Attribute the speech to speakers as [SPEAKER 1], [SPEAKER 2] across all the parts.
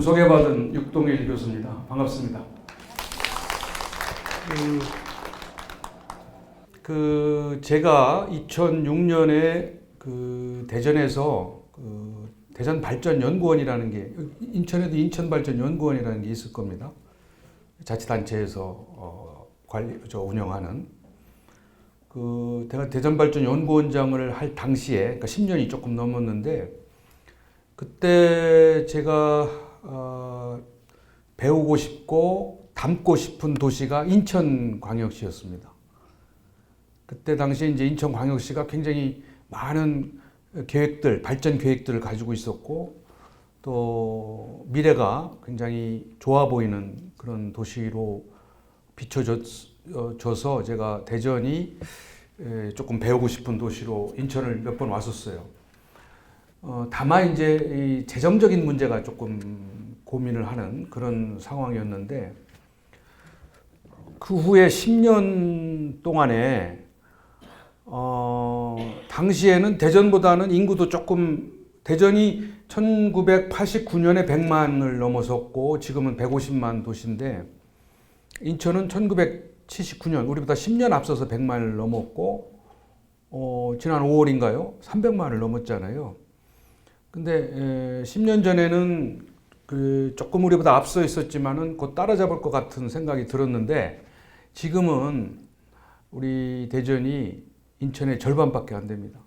[SPEAKER 1] 소개받은 육동일 교수입니다. 반갑습니다. 제가 2006년에 대전에서 대전 발전연구원이라는 게, 인천에도 인천발전연구원이라는 게 있을 겁니다. 자치단체에서 운영하는 대전발전연구원장을 할 당시에, 그러니까 10년이 조금 넘었는데, 그때 제가 배우고 싶고 담고 싶은 도시가 인천광역시였습니다. 그때 당시에 이제 인천광역시가 굉장히 많은 계획들, 발전 계획들을 가지고 있었고, 또 미래가 굉장히 좋아 보이는 그런 도시로 비춰져서 제가 대전이 조금 배우고 싶은 도시로 인천을 몇 번 왔었어요. 다만 이제 이 재정적인 문제가 조금 고민을 하는 그런 상황이었는데, 그 후에 10년 동안에 당시에는 대전보다는 인구도 조금, 대전이 1989년에 100만을 넘어섰고 지금은 150만 도시인데, 인천은 1979년, 우리보다 10년 앞서서 100만을 넘었고, 지난 5월인가요? 300만을 넘었잖아요. 근데 10년 전에는 조금 우리보다 앞서 있었지만은 곧 따라잡을 것 같은 생각이 들었는데, 지금은 우리 대전이 인천의 절반밖에 안 됩니다.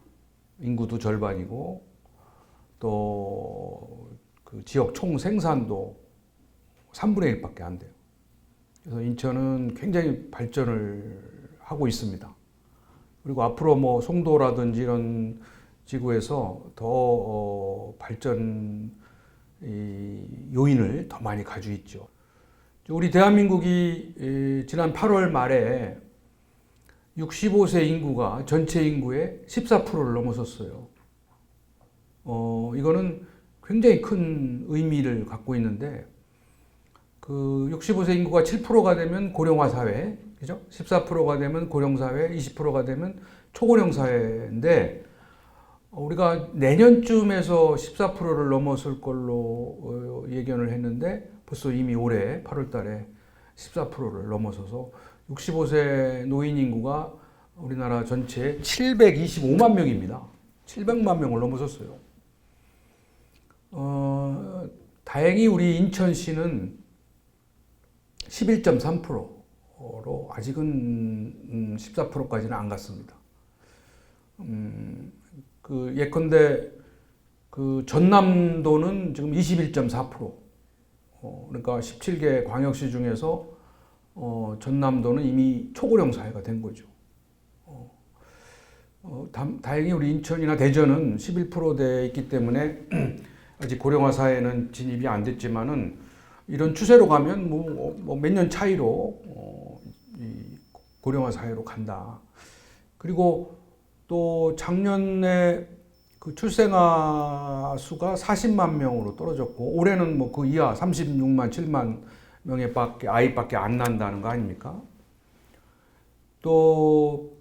[SPEAKER 1] 인구도 절반이고, 또 그 지역 총 생산도 3분의 1밖에 안 돼요. 그래서 인천은 굉장히 발전을 하고 있습니다. 그리고 앞으로 뭐 송도라든지 이런 지구에서 더 발전 요인을 더 많이 가지고 있죠. 우리 대한민국이 지난 8월 말에 65세 인구가 전체 인구의 14%를 넘어섰어요. 이거는 굉장히 큰 의미를 갖고 있는데, 65세 인구가 7%가 되면 고령화 사회, 그죠? 14%가 되면 고령 사회, 20%가 되면 초고령 사회인데, 우리가 내년쯤에서 14%를 넘었을 걸로 예견을 했는데, 벌써 이미 올해 8월 달에 14%를 넘어서서 65세 노인 인구가 우리나라 전체에 725만 명입니다. 700만 명을 넘어섰어요. 다행히 우리 인천시는 11.3%로 아직은 14%까지는 안 갔습니다. 예컨대 전남도는 지금 21.4%. 그러니까 17개 광역시 중에서 전남도는 이미 초고령 사회가 된 거죠. 다행히 우리 인천이나 대전은 11%대에 있기 때문에 아직 고령화 사회는 진입이 안 됐지만은, 이런 추세로 가면 몇 년 차이로 고령화 사회로 간다. 그리고 또 작년에 출생아 수가 40만 명으로 떨어졌고, 올해는 뭐 그 이하 36만 7만 명의 아이밖에 안 난다는 거 아닙니까? 또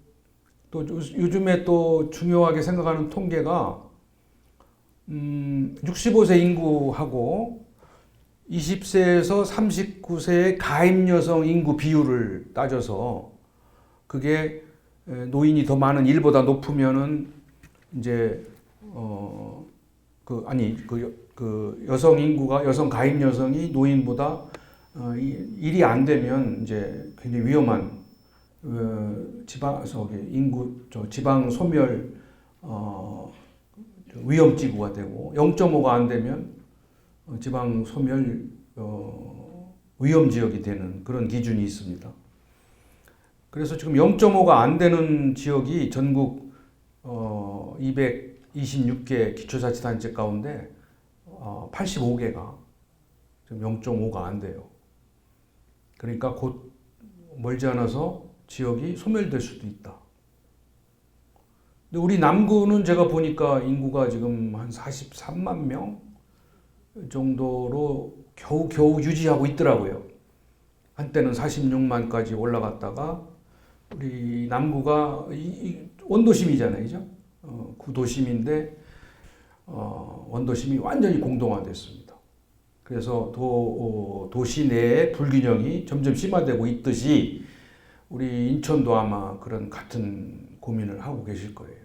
[SPEAKER 1] 요즘에 또 중요하게 생각하는 통계가 65세 인구하고 20세에서 39세의 가임 여성 인구 비율을 따져서, 그게 노인이 더 많은 1보다 높으면은 이제 여성 인구가, 여성 가임 여성이 노인보다 1이 안 되면 이제 굉장히 위험한 지방 소멸 위험지구가 되고, 0.5가 안 되면 지방 소멸 위험 지역이 되는 그런 기준이 있습니다. 그래서 지금 0.5가 안 되는 지역이 전국 226개 기초자치단체 가운데 85개가 지금 0.5가 안 돼요. 그러니까 곧 멀지 않아서 지역이 소멸될 수도 있다. 근데 우리 남구는 제가 보니까 인구가 지금 한 43만 명 정도로 겨우 유지하고 있더라고요. 한때는 46만까지 올라갔다가, 우리 남구가 원도심이잖아요, 그죠? 구도심인데 원도심이 완전히 공동화됐습니다. 그래서 도시 내에 불균형이 점점 심화되고 있듯이 우리 인천도 아마 그런 같은 고민을 하고 계실 거예요.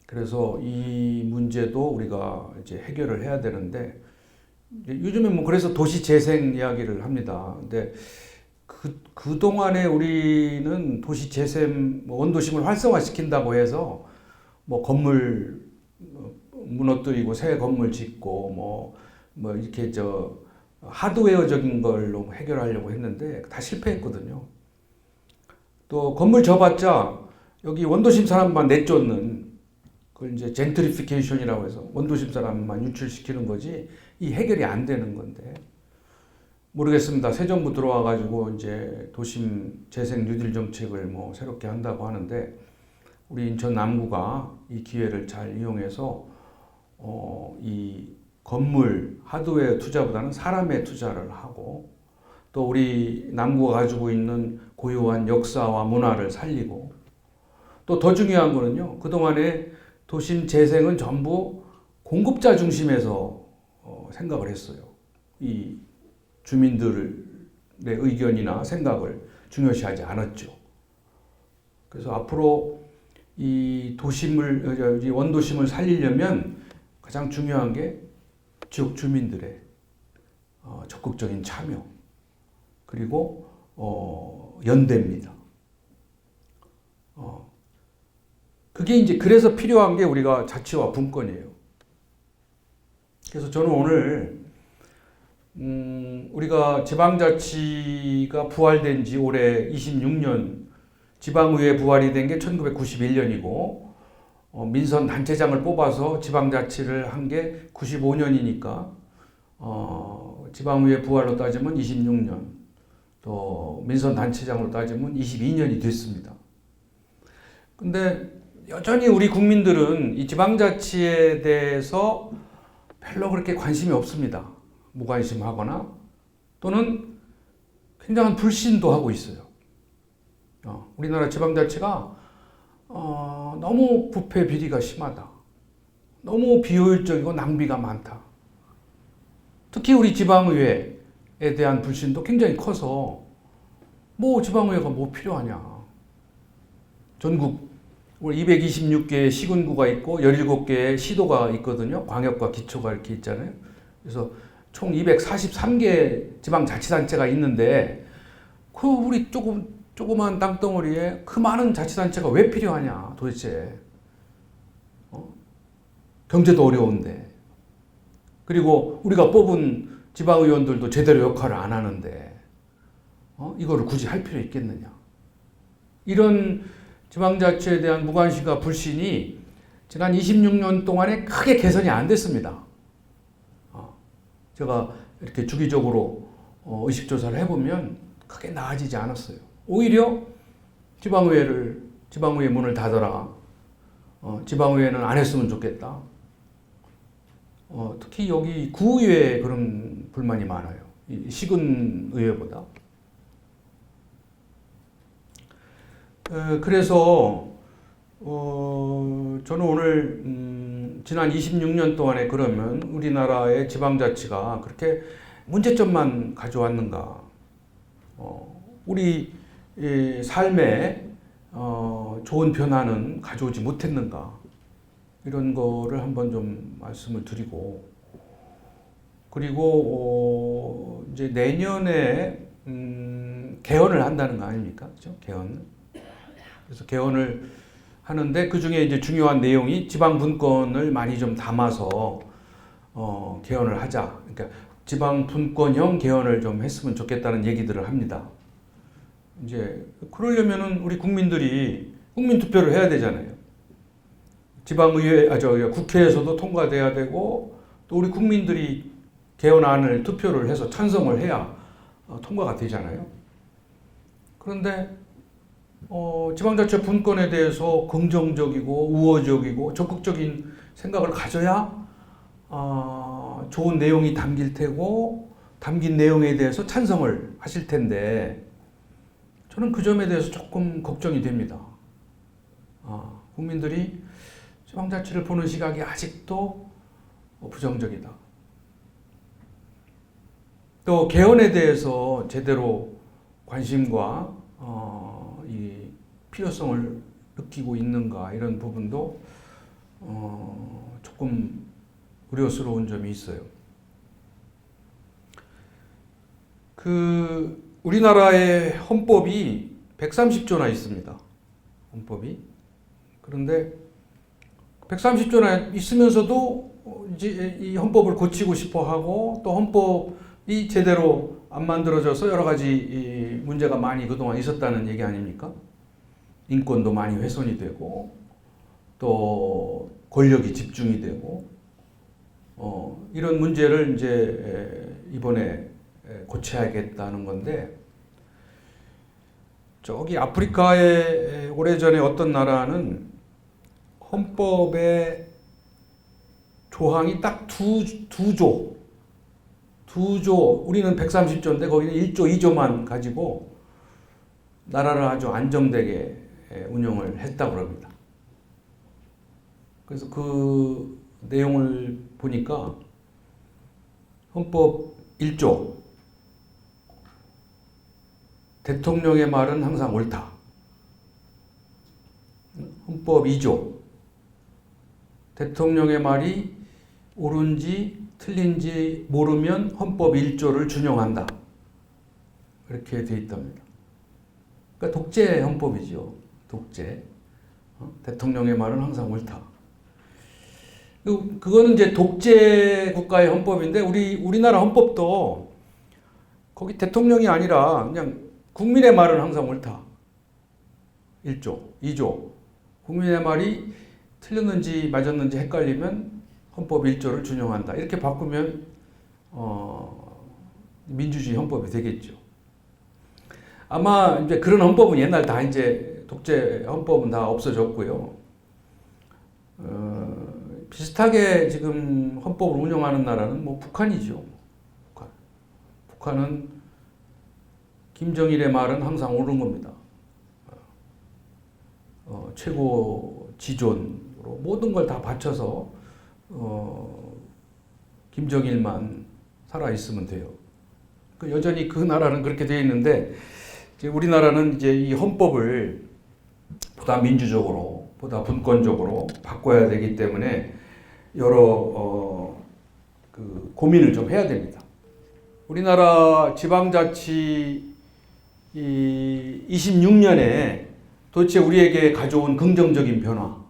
[SPEAKER 1] 그래서 이 문제도 우리가 이제 해결을 해야 되는데, 요즘에 뭐 그래서 도시 재생 이야기를 합니다. 근데 그동안에 우리는 도시 재생, 원도심을 활성화시킨다고 해서 뭐 건물 무너뜨리고 새 건물 짓고 뭐 이렇게 하드웨어적인 걸로 해결하려고 했는데 다 실패했거든요. 또 건물 져봤자 여기 원도심 사람만 내쫓는, 그걸 이제 젠트리피케이션이라고 해서 원도심 사람만 유출시키는 거지 이 해결이 안 되는 건데, 모르겠습니다. 새 정부 들어와가지고 이제 도심 재생 뉴딜 정책을 뭐 새롭게 한다고 하는데, 우리 인천 남구가 이 기회를 잘 이용해서 이 건물 하드웨어 투자보다는 사람의 투자를 하고, 또 우리 남구가 가지고 있는 고유한 역사와 문화를 살리고, 또 더 중요한 거는요, 그동안에 도심 재생은 전부 공급자 중심에서 생각을 했어요. 이 주민들의 의견이나 생각을 중요시하지 않았죠. 그래서 앞으로 이 원도심을 살리려면 가장 중요한 게 지역 주민들의 적극적인 참여, 그리고 연대입니다. 그게 이제 그래서 필요한 게 우리가 자치와 분권이에요. 그래서 저는 오늘 우리가 지방자치가 부활된 지 올해 26년, 지방의회 부활이 된 게 1991년이고 민선 단체장을 뽑아서 지방자치를 한 게 95년이니까 지방의회 부활로 따지면 26년, 또 민선 단체장으로 따지면 22년이 됐습니다. 근데 여전히 우리 국민들은 이 지방자치에 대해서 별로 그렇게 관심이 없습니다. 무관심하거나 또는 굉장한 불신도 하고 있어요. 우리나라 지방자치가 너무 부패 비리가 심하다. 너무 비효율적이고 낭비가 많다. 특히 우리 지방의회에 대한 불신도 굉장히 커서 뭐 지방의회가 뭐 필요하냐. 전국 226개의 시군구가 있고 17개의 시도가 있거든요. 광역과 기초가 이렇게 있잖아요. 그래서 총 243개 지방자치단체가 있는데 그 우리 조그만 땅덩어리에 그 많은 자치단체가 왜 필요하냐 도대체. 경제도 어려운데, 그리고 우리가 뽑은 지방의원들도 제대로 역할을 안 하는데 이거를 굳이 할 필요 있겠느냐. 이런 지방자치에 대한 무관심과 불신이 지난 26년 동안에 크게 개선이 안 됐습니다. 제가 이렇게 주기적으로 의식조사를 해보면 크게 나아지지 않았어요. 오히려 지방의회 문을 닫아라. 지방의회는 안 했으면 좋겠다. 특히 여기 구의회에 그런 불만이 많아요. 시군의회보다. 그래서 저는 오늘 지난 26년 동안에 그러면 우리나라의 지방자치가 그렇게 문제점만 가져왔는가, 우리 삶에 좋은 변화는 가져오지 못했는가, 이런 거를 한번 좀 말씀을 드리고, 그리고 이제 내년에 개헌을 한다는 거 아닙니까? 그죠? 개헌. 그래서 개헌을 하는데 그 중에 이제 중요한 내용이 지방 분권을 많이 좀 담아서 개헌을 하자. 그러니까 지방 분권형 개헌을 좀 했으면 좋겠다는 얘기들을 합니다. 이제 그러려면은 우리 국민들이 국민 투표를 해야 되잖아요. 국회에서도 통과돼야 되고, 또 우리 국민들이 개헌안을 투표를 해서 찬성을 해야 통과가 되잖아요. 그런데 지방자치 분권에 대해서 긍정적이고 우호적이고 적극적인 생각을 가져야 좋은 내용이 담길 테고, 담긴 내용에 대해서 찬성을 하실 텐데, 저는 그 점에 대해서 조금 걱정이 됩니다. 국민들이 지방자치를 보는 시각이 아직도 부정적이다. 또 개헌에 대해서 제대로 관심과 이 필요성을 느끼고 있는가 이런 부분도 조금 우려스러운 점이 있어요. 우리나라의 헌법이 130조나 있습니다. 헌법이. 그런데 130조나 있으면서도 이제 이 헌법을 고치고 싶어 하고 또 헌법이 제대로 안 만들어져서 여러 가지 문제가 많이 그동안 있었다는 얘기 아닙니까? 인권도 많이 훼손이 되고 또 권력이 집중이 되고 이런 문제를 이제 이번에 고쳐야겠다는 건데 저기 아프리카의 오래전에 어떤 나라는 헌법에 조항이 딱 두 조, 우리는 130조인데 거기는 1조, 2조만 가지고 나라를 아주 안정되게 운영을 했다고 합니다. 그래서 그 내용을 보니까 헌법 1조, 대통령의 말은 항상 옳다. 헌법 2조, 대통령의 말이 옳은지 틀린지 모르면 헌법 1조를 준용한다. 이렇게 돼 있답니다. 그러니까 독재 헌법이죠. 독재. 대통령의 말은 항상 옳다. 그거는 이제 독재 국가의 헌법인데 우리나라 헌법도 거기 대통령이 아니라 그냥 국민의 말은 항상 옳다. 1조, 2조. 국민의 말이 틀렸는지 맞았는지 헷갈리면 헌법 1조를 준용한다. 이렇게 바꾸면 민주주의 헌법이 되겠죠. 아마 이제 그런 헌법은 옛날 다 이제 독재 헌법은 다 없어졌고요. 비슷하게 지금 헌법을 운영하는 나라는 뭐 북한이죠. 북한은 김정일의 말은 항상 옳은 겁니다. 최고 지존으로 모든 걸 다 바쳐서 김정일만 살아 있으면 돼요. 여전히 그 나라는 그렇게 되어 있는데 이제 우리나라는 이제 이 헌법을 보다 민주적으로, 보다 분권적으로 바꿔야 되기 때문에 여러 고민을 좀 해야 됩니다. 우리나라 지방자치 26년에 도대체 우리에게 가져온 긍정적인 변화,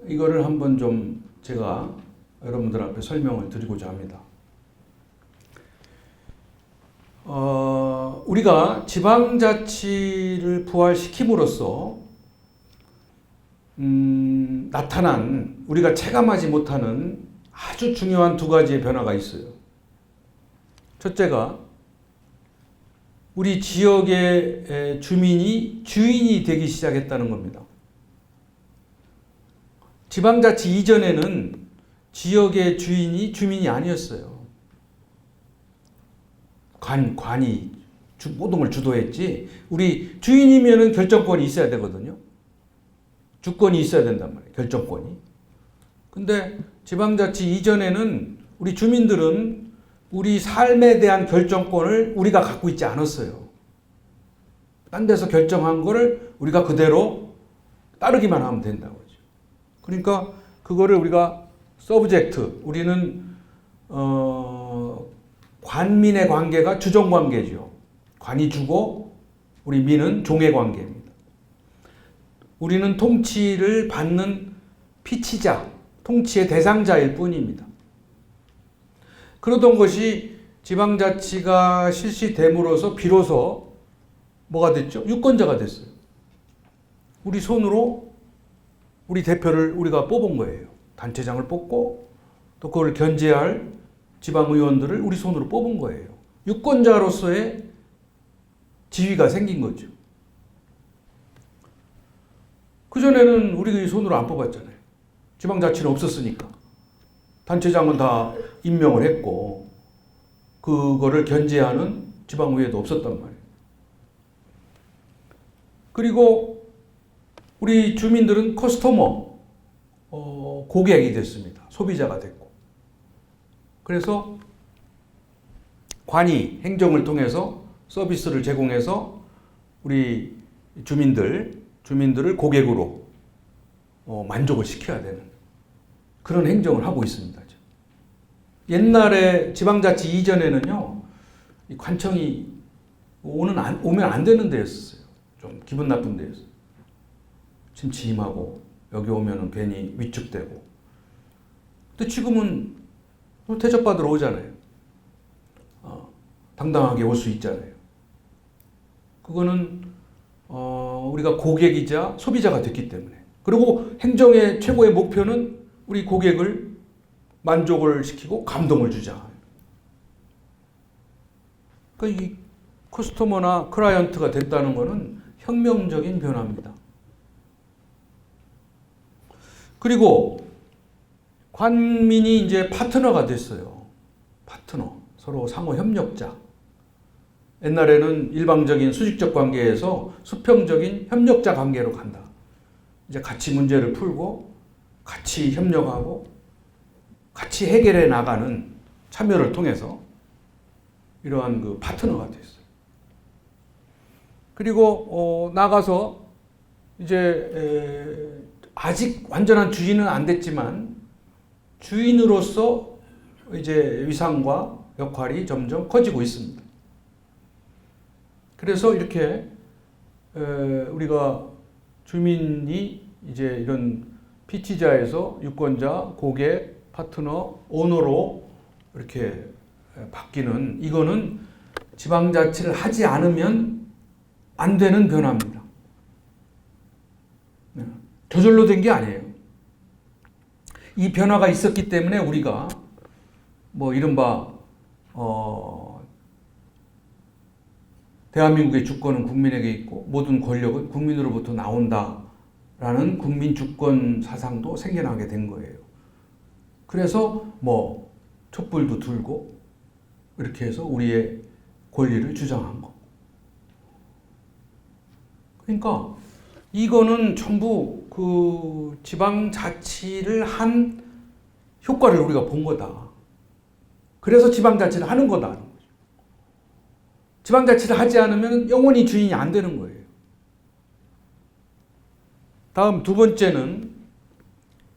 [SPEAKER 1] 이거를 한번 좀 제가 여러분들 앞에 설명을 드리고자 합니다. 우리가 지방자치를 부활시킴으로써 나타난 우리가 체감하지 못하는 아주 중요한 두 가지의 변화가 있어요. 첫째가 우리 지역의 주민이 주인이 되기 시작했다는 겁니다. 지방자치 이전에는 지역의 주민이 아니었어요. 관이 모든 걸 주도했지. 우리 주인이면은 결정권이 있어야 되거든요. 주권이 있어야 된단 말이에요. 결정권이. 근데 지방자치 이전에는 우리 주민들은 우리 삶에 대한 결정권을 우리가 갖고 있지 않았어요. 딴 데서 결정한 거를 우리가 그대로 따르기만 하면 된다고 하죠. 그러니까 그거를 우리가 서브젝트, 우리는 관민의 관계가 주종 관계죠. 관이 주고 우리 민은 종의 관계입니다. 우리는 통치를 받는 피치자, 통치의 대상자일 뿐입니다. 그러던 것이 지방자치가 실시됨으로써 비로소 뭐가 됐죠? 유권자가 됐어요. 우리 손으로 우리 대표를 우리가 뽑은 거예요. 단체장을 뽑고 또 그걸 견제할 지방의원들을 우리 손으로 뽑은 거예요. 유권자로서의 지위가 생긴 거죠. 그전에는 우리 손으로 안 뽑았잖아요. 지방자치는 없었으니까. 단체장은 다 임명을 했고 그거를 견제하는 지방의회도 없었단 말이에요. 그리고 우리 주민들은 커스터머, 고객이 됐습니다. 소비자가 됐고. 그래서 관이 행정을 통해서 서비스를 제공해서 우리 주민들을 고객으로 만족을 시켜야 되는 그런 행정을 하고 있습니다. 옛날에 지방자치 이전에는요, 이 관청이 오면 안 되는 데였어요. 좀 기분 나쁜 데였어요. 침침하고 여기 오면은 괜히 위축되고. 근데 지금은 대접받으러 오잖아요. 당당하게 올 수 있잖아요. 그거는 우리가 고객이자 소비자가 됐기 때문에. 그리고 행정의 최고의 목표는 우리 고객을 만족을 시키고 감동을 주자. 그러니까 이 커스터머나 클라이언트가 됐다는 것은 혁명적인 변화입니다. 그리고 관민이 이제 파트너가 됐어요. 파트너. 서로 상호 협력자. 옛날에는 일방적인 수직적 관계에서 수평적인 협력자 관계로 간다. 이제 같이 문제를 풀고 같이 협력하고 같이 해결해 나가는 참여를 통해서 이러한 그 파트너가 됐어요. 그리고 나가서 이제 아직 완전한 주인은 안 됐지만 주인으로서 이제 위상과 역할이 점점 커지고 있습니다. 그래서 이렇게 우리가 주민이 이제 이런 피치자에서 유권자, 고객, 파트너, 오너로 이렇게 바뀌는 이거는 지방자치를 하지 않으면 안 되는 변화입니다. 저절로 된 게 아니에요. 이 변화가 있었기 때문에 우리가 뭐 이른바 대한민국의 주권은 국민에게 있고 모든 권력은 국민으로부터 나온다라는 국민 주권 사상도 생겨나게 된 거예요. 그래서 뭐 촛불도 들고 이렇게 해서 우리의 권리를 주장한 거. 그러니까 이거는 전부 그 지방자치를 한 효과를 우리가 본 거다. 그래서 지방자치를 하는 거다. 지방자치를 하지 않으면 영원히 주인이 안 되는 거예요. 다음 두 번째는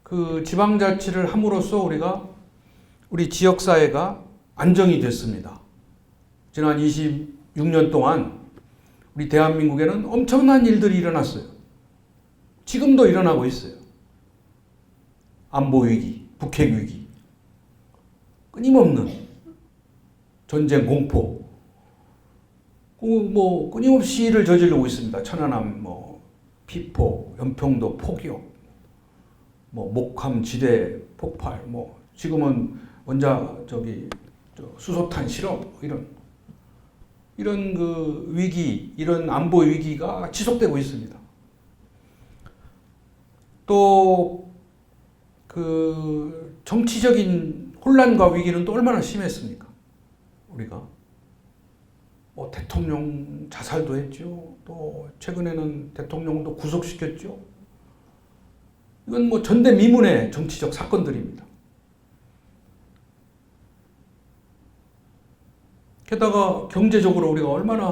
[SPEAKER 1] 그 지방자치를 함으로써 우리 지역사회가 안정이 됐습니다. 지난 26년 동안 우리 대한민국에는 엄청난 일들이 일어났어요. 지금도 일어나고 있어요. 안보위기, 북핵위기, 끊임없는 전쟁 공포, 뭐 끊임없이 일을 저지르고 있습니다. 천안함, 피포, 연평도 포격, 목함 지대 폭발, 지금은 수소탄 실험 이런 그 위기, 이런 안보 위기가 지속되고 있습니다. 또 그 정치적인 혼란과 위기는 또 얼마나 심했습니까? 우리가 대통령 자살도 했죠. 또 최근에는 대통령도 구속시켰죠. 이건 전대미문의 정치적 사건들입니다. 게다가 경제적으로 우리가 얼마나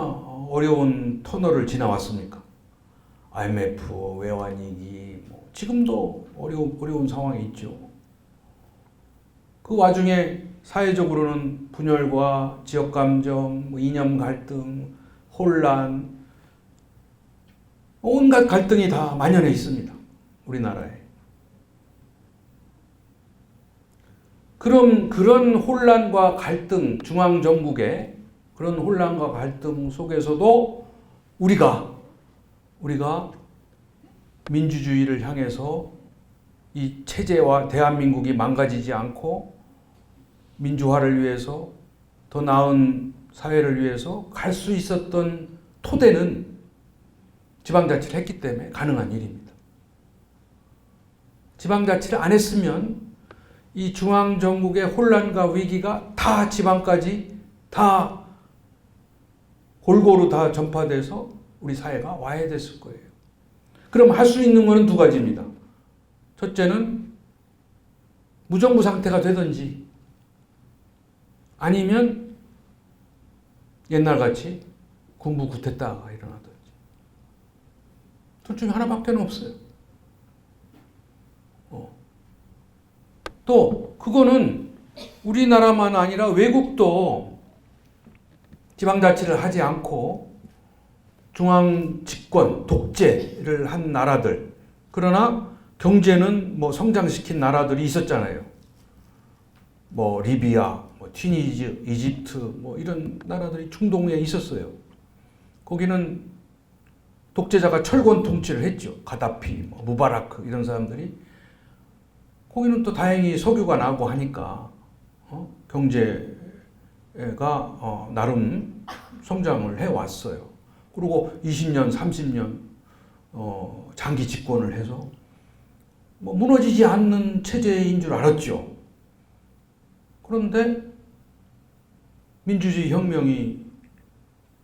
[SPEAKER 1] 어려운 터널을 지나왔습니까? IMF, 외환위기, 지금도 어려운 상황이 있죠. 그 와중에 사회적으로는 분열과 지역감정, 이념 갈등, 혼란, 온갖 갈등이 다 만연해 있습니다. 우리나라에. 그럼 그런 혼란과 갈등, 중앙정국의 그런 혼란과 갈등 속에서도 우리가 민주주의를 향해서 이 체제와 대한민국이 망가지지 않고 민주화를 위해서 더 나은 사회를 위해서 갈 수 있었던 토대는 지방자치를 했기 때문에 가능한 일입니다. 지방자치를 안 했으면 이 중앙정국의 혼란과 위기가 다 지방까지 다 골고루 다 전파돼서 우리 사회가 와야 됐을 거예요. 그럼 할 수 있는 것은 두 가지입니다. 첫째는 무정부 상태가 되든지 아니면 옛날같이 군부 구태타가 일어나든지. 둘 중에 하나밖에 없어요. 또 그거는 우리나라만 아니라 외국도 지방자치를 하지 않고 중앙집권, 독재를 한 나라들, 그러나 경제는 뭐 성장시킨 나라들이 있었잖아요. 뭐 리비아, 뭐 튀니지, 이집트, 뭐 이런 나라들이 중동에 있었어요. 거기는 독재자가 철권 통치를 했죠. 가다피, 뭐 무바라크 이런 사람들이. 거기는 또 다행히 석유가 나고 하니까 경제가 나름 성장을 해왔어요. 그리고 20년, 30년 장기 집권을 해서 뭐 무너지지 않는 체제인 줄 알았죠. 그런데 민주주의 혁명이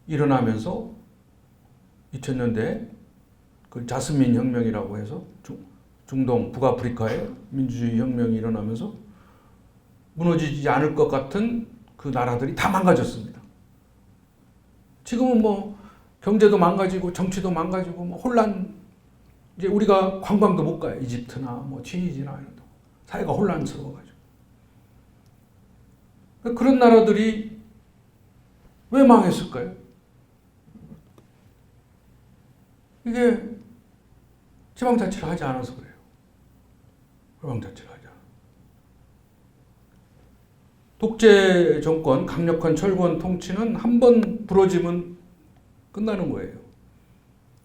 [SPEAKER 1] 일어나면서 2000년대 그 자스민 혁명이라고 해서 중동 북아프리카에 민주주의 혁명이 일어나면서 무너지지 않을 것 같은 그 나라들이 다 망가졌습니다. 지금은 뭐 경제도 망가지고 정치도 망가지고 뭐 혼란, 이제 우리가 관광도 못 가요. 이집트나 뭐 튀니지나 이런 데. 사회가 혼란스러워가지고. 그런 나라들이 왜 망했을까요? 이게 지방자치를 하지 않아서 그래요. 지방자치를 하지 않아. 독재 정권, 강력한 철권 통치는 한 번 부러지면 끝나는 거예요.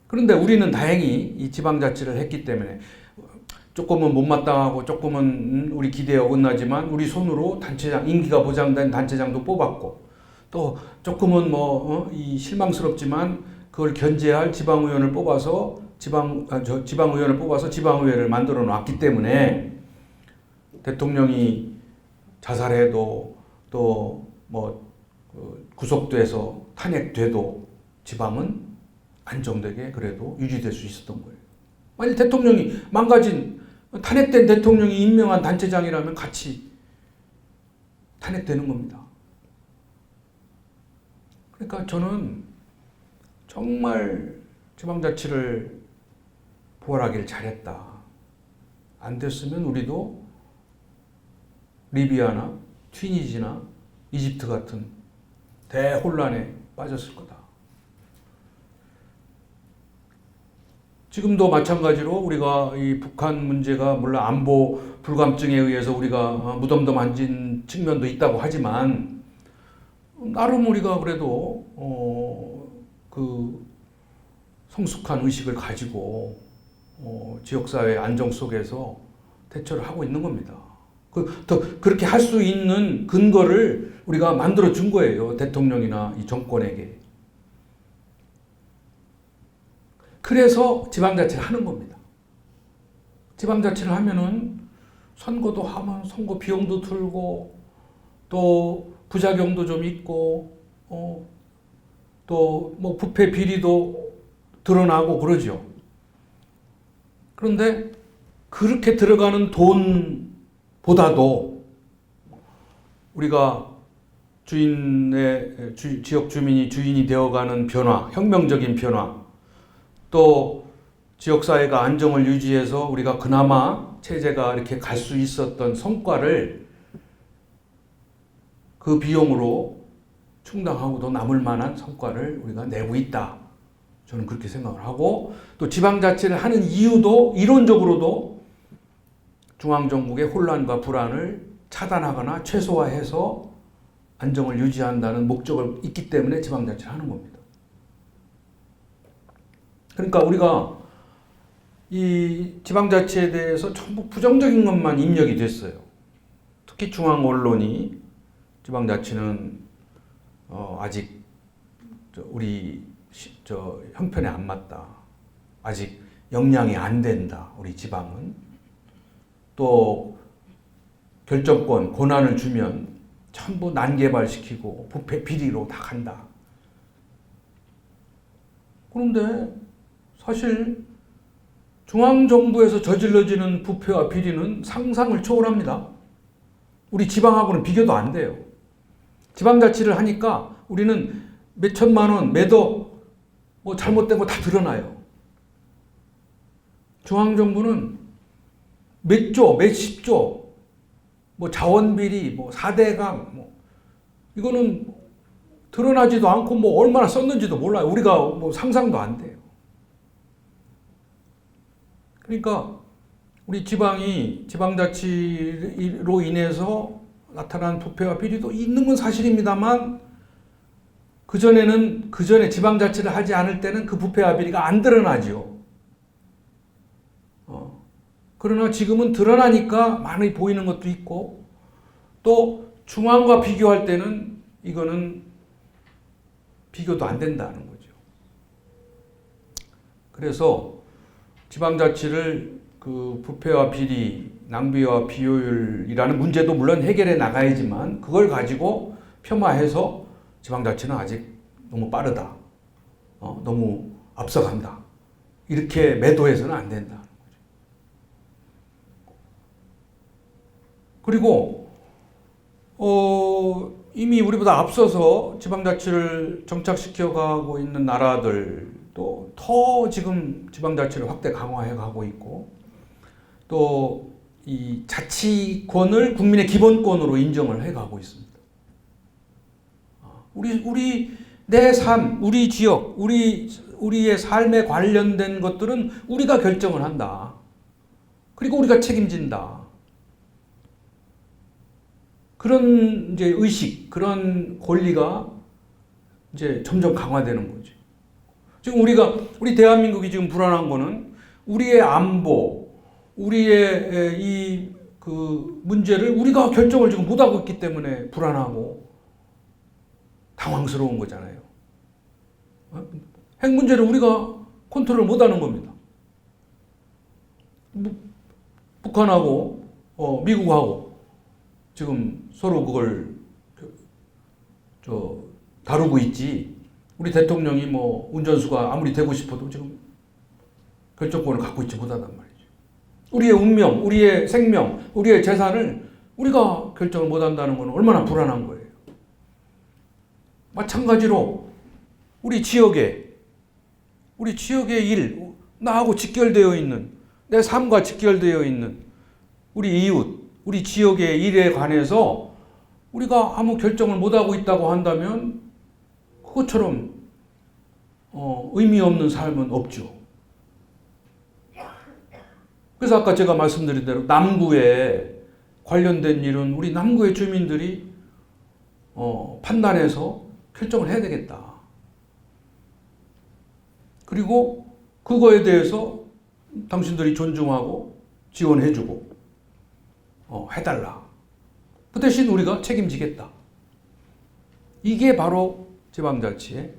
[SPEAKER 1] 그런데 우리는 다행히 이 지방자치를 했기 때문에 조금은 못마땅하고 조금은 우리 기대에 어긋나지만 우리 손으로 단체장, 임기가 보장된 단체장도 뽑았고, 또 조금은 이 실망스럽지만 그걸 견제할 지방의원을 뽑아서 지방의원을 뽑아서 지방의회를 만들어 놨기 때문에 대통령이 자살해도 또 구속돼서 탄핵돼도 지방은 안정되게 그래도 유지될 수 있었던 거예요. 만일 대통령이 탄핵된 대통령이 임명한 단체장이라면 같이 탄핵되는 겁니다. 그러니까 저는 정말 지방자치를 부활하길 잘했다. 안 됐으면 우리도 리비아나 튀니지나 이집트 같은 대혼란에 빠졌을 거다. 지금도 마찬가지로 우리가 이 북한 문제가 물론 안보 불감증에 의해서 우리가 무덤덤해진 측면도 있다고 하지만 나름 우리가 그래도 그 성숙한 의식을 가지고 지역사회 안정 속에서 대처를 하고 있는 겁니다. 그렇게 할 수 있는 근거를 우리가 만들어 준 거예요. 대통령이나 이 정권에게. 그래서 지방자치를 하는 겁니다. 지방자치를 하면은 선거도 하면 선거 비용도 들고 또 부작용도 좀 있고 또 뭐 부패 비리도 드러나고 그러죠. 그런데 그렇게 들어가는 돈보다도 우리가 지역 주민이 주인이 되어가는 변화, 혁명적인 변화, 또 지역사회가 안정을 유지해서 우리가 그나마 체제가 이렇게 갈 수 있었던 성과를 그 비용으로 충당하고 더 남을 만한 성과를 우리가 내고 있다. 저는 그렇게 생각을 하고, 또 지방자치를 하는 이유도 이론적으로도 중앙정국의 혼란과 불안을 차단하거나 최소화해서 안정을 유지한다는 목적을 있기 때문에 지방자치를 하는 겁니다. 그러니까 우리가 이 지방자치에 대해서 전부 부정적인 것만 입력이 됐어요. 특히 중앙 언론이 지방자치는 아직 우리 형편에 안 맞다. 아직 역량이 안 된다. 우리 지방은. 또 결정권, 권한을 주면 전부 난개발시키고 부패 비리로 다 간다. 그런데 사실 중앙정부에서 저질러지는 부패와 비리는 상상을 초월합니다. 우리 지방하고는 비교도 안 돼요. 지방자치를 하니까 우리는 몇 천만 원 매도 뭐 잘못된 거 다 드러나요. 중앙정부는 몇 조, 몇십 조, 뭐 자원비리, 뭐 4대강, 뭐 이거는 드러나지도 않고 뭐 얼마나 썼는지도 몰라요. 우리가 뭐 상상도 안 돼요. 그러니까 우리 지방자치로 인해서 나타난 부패와 비리도 있는 건 사실입니다만 그 전에 지방자치를 하지 않을 때는 그 부패와 비리가 안 드러나죠. 그러나 지금은 드러나니까 많이 보이는 것도 있고 또 중앙과 비교할 때는 이거는 비교도 안 된다는 거죠. 그래서 지방자치를 그 부패와 비리, 낭비와 비효율이라는 문제도 물론 해결해 나가야지만 그걸 가지고 폄하해서 지방자치는 아직 너무 빠르다. 너무 앞서간다. 이렇게 매도해서는 안 된다. 그리고 이미 우리보다 앞서서 지방자치를 정착시켜가고 있는 나라들도 더 지금 지방자치를 확대 강화해 가고 있고 또 이 자치권을 국민의 기본권으로 인정을 해 가고 있습니다. 내 삶, 우리 지역, 우리의 삶에 관련된 것들은 우리가 결정을 한다. 그리고 우리가 책임진다. 그런 이제 의식, 그런 권리가 이제 점점 강화되는 거죠. 지금 우리 대한민국이 지금 불안한 거는 우리의 안보, 우리의 그 문제를 우리가 결정을 지금 못하고 있기 때문에 불안하고 당황스러운 거잖아요. 핵 문제를 우리가 컨트롤 못하는 겁니다. 북한하고 미국하고 지금 서로 그걸 다루고 있지. 우리 대통령이 뭐 운전수가 아무리 되고 싶어도 지금 결정권을 갖고 있지 못하단 말이죠. 우리의 운명, 우리의 생명, 우리의 재산을 우리가 결정을 못한다는 건 얼마나 불안한 거예요. 마찬가지로 우리 지역의 일, 나하고 직결되어 있는, 내 삶과 직결되어 있는 우리 이웃, 우리 지역의 일에 관해서 우리가 아무 결정을 못하고 있다고 한다면 그것처럼 의미 없는 삶은 없죠. 그래서 아까 제가 말씀드린 대로 남구에 관련된 일은 우리 남구의 주민들이 판단해서 결정을 해야 되겠다. 그리고 그거에 대해서 당신들이 존중하고 지원해주고 해달라. 그 대신 우리가 책임지겠다. 이게 바로 지방자치의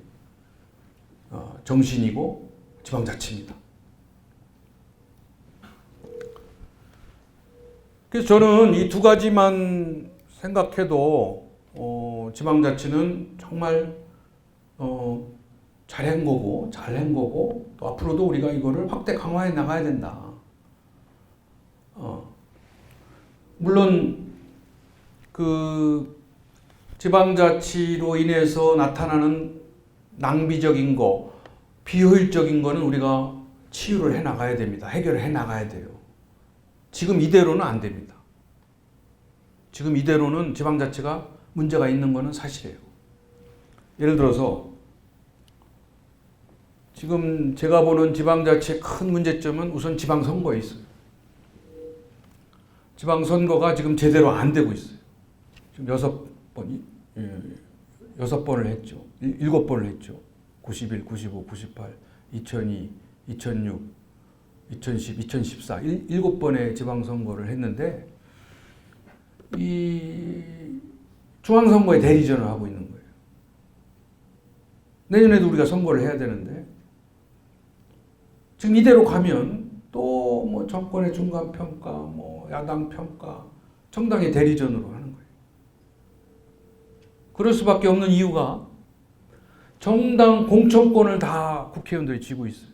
[SPEAKER 1] 정신이고 지방자치입니다. 그래서 저는 이 두 가지만 생각해도 지방자치는 정말 잘한 거고 또 앞으로도 우리가 이거를 확대 강화해 나가야 된다. 물론 그 지방자치로 인해서 나타나는 낭비적인 거, 비효율적인 거는 우리가 치유를 해 나가야 됩니다. 해결을 해 나가야 돼요. 지금 이대로는 안 됩니다. 지금 이대로는 지방자치가 문제가 있는 거는 사실이에요. 예를 들어서 지금 제가 보는 지방자치의 큰 문제점은 우선 지방선거에 있어요. 지방선거가 지금 제대로 안 되고 있어요. 지금 6번을 했죠. 7번을 했죠. 91, 95, 98, 2002, 2006, 2010, 2014 7번의 지방선거를 했는데 이 중앙선거에 대리전을 하고 있는 거예요. 내년에도 우리가 선거를 해야 되는데 지금 이대로 가면 또 뭐 정권의 중간평가, 뭐 야당평가, 정당의 대리전으로 하는 거예요. 그럴 수밖에 없는 이유가 정당 공천권을 다 국회의원들이 쥐고 있어요.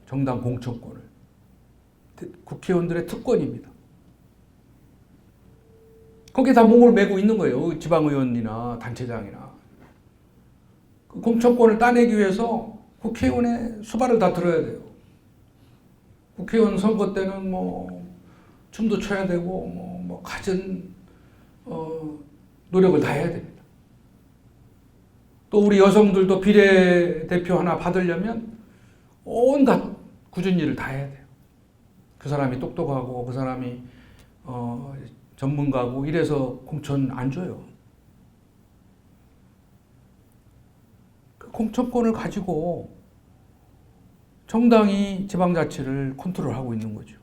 [SPEAKER 1] 정당 공천권을. 국회의원들의 특권입니다. 거기에 다 목을 메고 있는 거예요. 지방의원이나 단체장이나. 그 공천권을 따내기 위해서 국회의원의 수발을 다 들어야 돼요. 국회의원 선거 때는 뭐 춤도 춰야 되고 뭐 갖은 노력을 다 해야 됩니다. 또 우리 여성들도 비례대표 하나 받으려면 온갖 굳은 일을 다 해야 돼요. 그 사람이 똑똑하고 그 사람이 전문가고 이래서 공천 안 줘요. 그 공천권을 가지고 정당이 지방자치를 컨트롤하고 있는 거죠.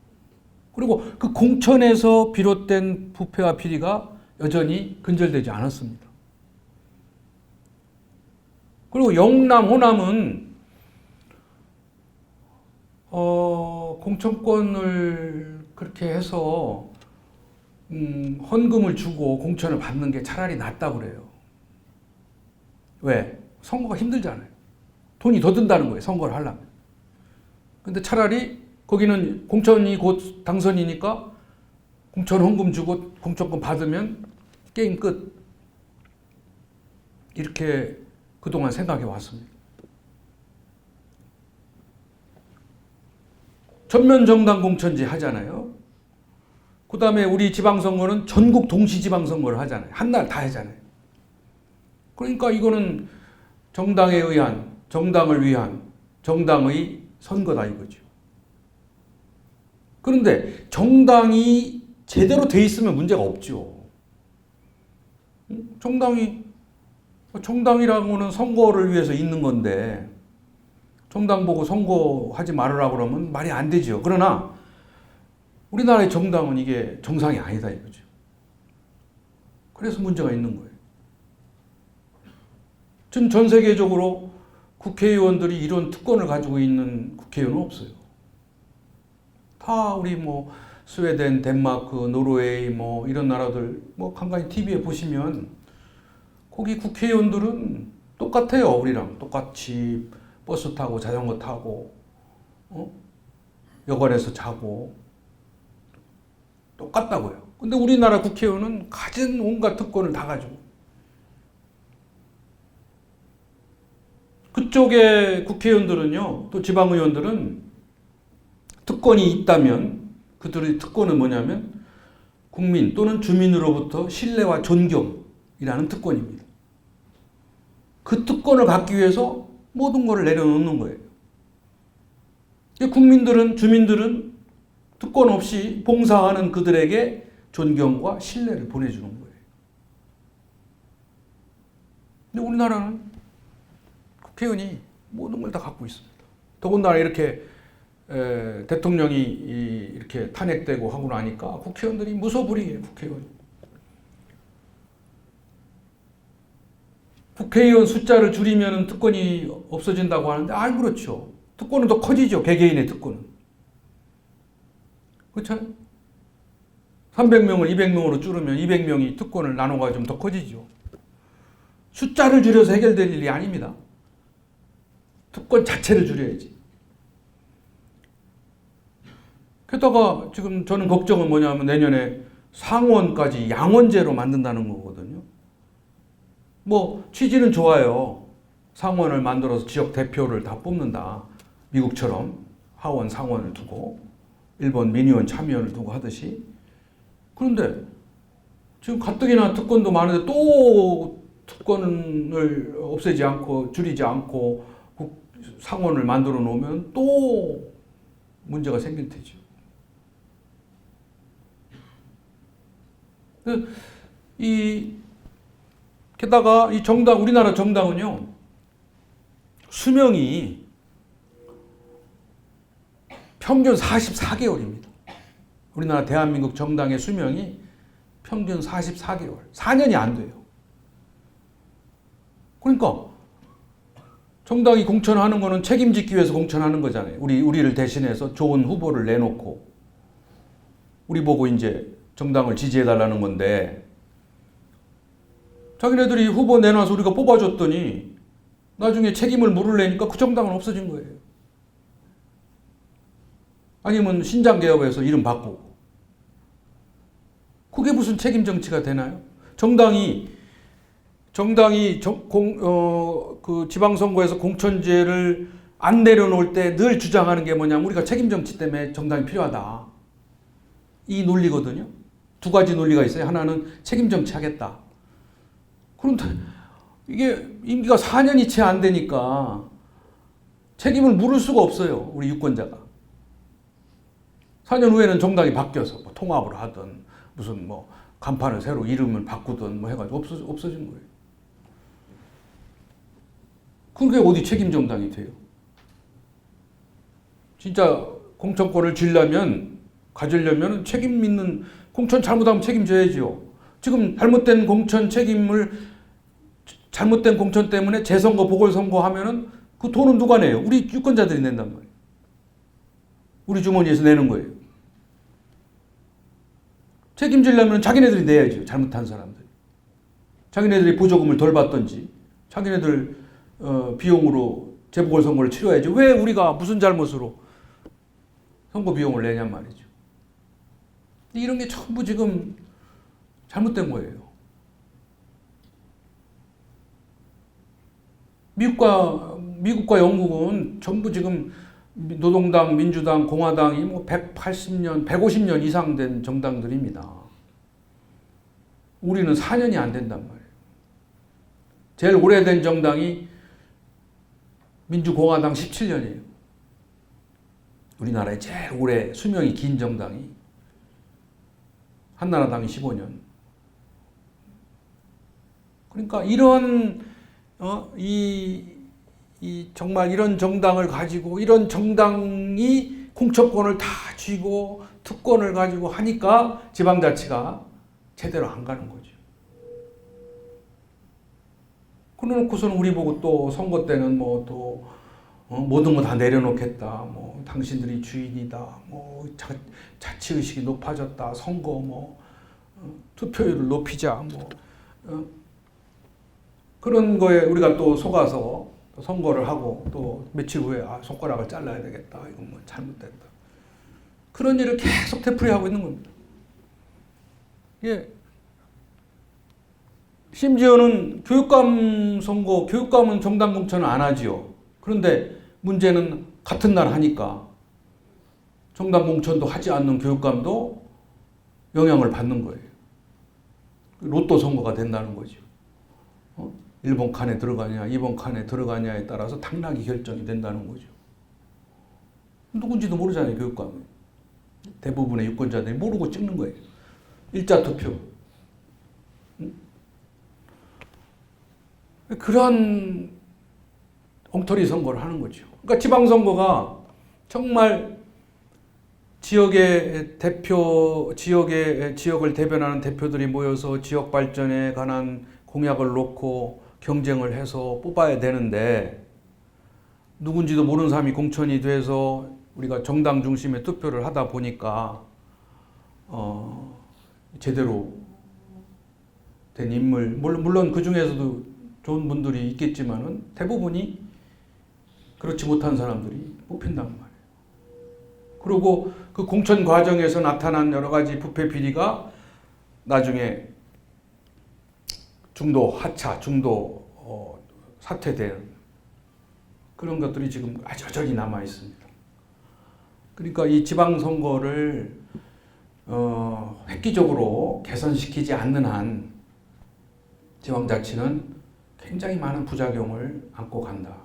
[SPEAKER 1] 그리고 그 공천에서 비롯된 부패와 비리가 여전히 근절되지 않았습니다. 그리고 영남, 호남은 공천권을 그렇게 해서 헌금을 주고 공천을 받는 게 차라리 낫다고 그래요. 왜? 선거가 힘들잖아요. 돈이 더 든다는 거예요. 선거를 하려면. 근데 차라리 거기는 공천이 곧 당선이니까 공천 헌금 주고 공천권 받으면 게임 끝. 이렇게 그동안 생각해 왔습니다. 전면 정당 공천제 하잖아요. 그 다음에 우리 지방선거는 전국 동시 지방선거를 하잖아요. 한 날 다 하잖아요. 그러니까 이거는 정당에 의한, 정당을 위한 정당의 선거다 이거죠. 그런데 정당이 제대로 돼 있으면 문제가 없죠. 정당이라고는 선거를 위해서 있는 건데 정당 보고 선거하지 말으라고 그러면 말이 안 되죠. 그러나 우리나라의 정당은 이게 정상이 아니다 이거죠. 그래서 문제가 있는 거예요. 지금 전 세계적으로 국회의원들이 이런 특권을 가지고 있는 국회의원은 없어요. 다 우리 뭐 스웨덴, 덴마크, 노르웨이 뭐 이런 나라들 뭐 간간히 TV에 보시면 거기 국회의원들은 똑같아요. 우리랑 똑같이 버스 타고 자전거 타고 여관에서 자고 똑같다고요. 근데 우리나라 국회의원은 가진 온갖 특권을 다 가지고 그쪽의 국회의원들은요, 또 지방의원들은 특권이 있다면 그들의 특권은 뭐냐면 국민 또는 주민으로부터 신뢰와 존경이라는 특권입니다. 그 특권을 갖기 위해서 모든 것을 내려놓는 거예요. 국민들은, 주민들은 특권 없이 봉사하는 그들에게 존경과 신뢰를 보내주는 거예요. 근데 우리나라는 국회의원이 모든 걸 다 갖고 있습니다. 더군다나 이렇게 대통령이 이렇게 탄핵되고 하고 나니까 국회의원들이 무소불위해요. 국회의원 숫자를 줄이면 특권이 없어진다고 하는데 그렇죠. 특권은 더 커지죠. 개개인의 특권은. 그렇잖아요. 300명을 200명으로 줄이면 200명이 특권을 나눠가지고 좀 더 커지죠. 숫자를 줄여서 해결될 일이 아닙니다. 특권 자체를 줄여야지. 게다가 지금 저는 걱정은 뭐냐면 내년에 상원까지 양원제로 만든다는 거거든요. 뭐 취지는 좋아요. 상원을 만들어서 지역 대표를 다 뽑는다. 미국처럼 하원, 상원을 두고 일본 민의원, 참의원을 두고 하듯이. 그런데 지금 가뜩이나 특권도 많은데 또 특권을 없애지 않고 줄이지 않고 상원을 만들어 놓으면 또 문제가 생길 테죠. 게다가 이 정당, 우리나라 정당은요, 수명이 평균 44개월입니다. 우리나라 대한민국 정당의 수명이 평균 44개월. 4년이 안 돼요. 그러니까 정당이 공천하는 거는 책임지기 위해서 공천하는 거잖아요. 우리를 대신해서 좋은 후보를 내놓고 우리 보고 이제 정당을 지지해달라는 건데 자기네들이 후보 내놔서 우리가 뽑아줬더니 나중에 책임을 물으려니까 그 정당은 없어진 거예요. 아니면 신장개업해서 이름 바꾸고. 그게 무슨 책임 정치가 되나요? 정당이 그 지방선거에서 공천제를 안 내려놓을 때 늘 주장하는 게 뭐냐면 우리가 책임 정치 때문에 정당이 필요하다. 이 논리거든요. 두 가지 논리가 있어요. 하나는 책임 정치 하겠다. 그런데 이게 임기가 4년이 채 안 되니까 책임을 물을 수가 없어요. 우리 유권자가. 4년 후에는 정당이 바뀌어서 뭐 통합을 하든 무슨 뭐 간판을 새로 이름을 바꾸든 뭐 해가지고 없어진 거예요. 그게 어디 책임 정당이 돼요? 진짜 공천권을 가지려면 책임 있는 공천 잘못하면 책임져야죠. 지금 잘못된 공천 때문에 재선거 보궐선거 하면은 그 돈은 누가 내요? 우리 유권자들이 낸단 말이에요. 우리 주머니에서 내는 거예요. 책임지려면 자기네들이 내야죠. 잘못한 사람들. 자기네들이 보조금을 덜 받든지 자기네들 비용으로 재보궐선거를 치러야지. 왜 우리가 무슨 잘못으로 선거 비용을 내냔 말이죠. 이런 게 전부 지금 잘못된 거예요. 미국과 영국은 전부 지금 노동당, 민주당, 공화당이 뭐 180년, 150년 이상 된 정당들입니다. 우리는 4년이 안 된단 말이에요. 제일 오래된 정당이 민주공화당 17년이에요. 우리나라에 제일 오래 수명이 긴 정당이 한나라당이 15년. 그러니까 정말 이런 정당을 가지고 이런 정당이 공천권을 다 쥐고 특권을 가지고 하니까 지방자치가 제대로 안 가는 거죠. 그러놓고서는 우리 보고 또 선거 때는 모든 거 다 내려놓겠다. 당신들이 주인이다. 자치의식이 높아졌다. 선거 투표율을 높이자. 그런 거에 우리가 또 속아서 선거를 하고 또 며칠 후에 손가락을 잘라야 되겠다. 이건 잘못됐다. 그런 일을 계속 되풀이하고 있는 겁니다. 예. 심지어는 교육감 선거, 교육감은 정당 공천을 안 하지요. 그런데 문제는 같은 날 하니까 정당 공천도 하지 않는 교육감도 영향을 받는 거예요. 로또 선거가 된다는 거죠. 1번 칸에 들어가냐, 2번 칸에 들어가냐에 따라서 당락이 결정이 된다는 거죠. 누군지도 모르잖아요, 교육감은. 대부분의 유권자들이 모르고 찍는 거예요. 일자 투표. 그런 엉터리 선거를 하는 거죠. 그러니까 지방선거가 정말 지역을 대변하는 대표들이 모여서 지역 발전에 관한 공약을 놓고 경쟁을 해서 뽑아야 되는데 누군지도 모르는 사람이 공천이 돼서 우리가 정당 중심의 투표를 하다 보니까 제대로 된 인물, 물론 그 중에서도 좋은 분들이 있겠지만은 대부분이 그렇지 못한 사람들이 뽑힌단 말이에요. 그리고 그 공천 과정에서 나타난 여러 가지 부패 비리가 나중에 중도 하차, 중도 사퇴된 그런 것들이 지금 아주 여전히 남아 있습니다. 그러니까 이 지방선거를 획기적으로 개선시키지 않는 한 지방자치는 굉장히 많은 부작용을 안고 간다.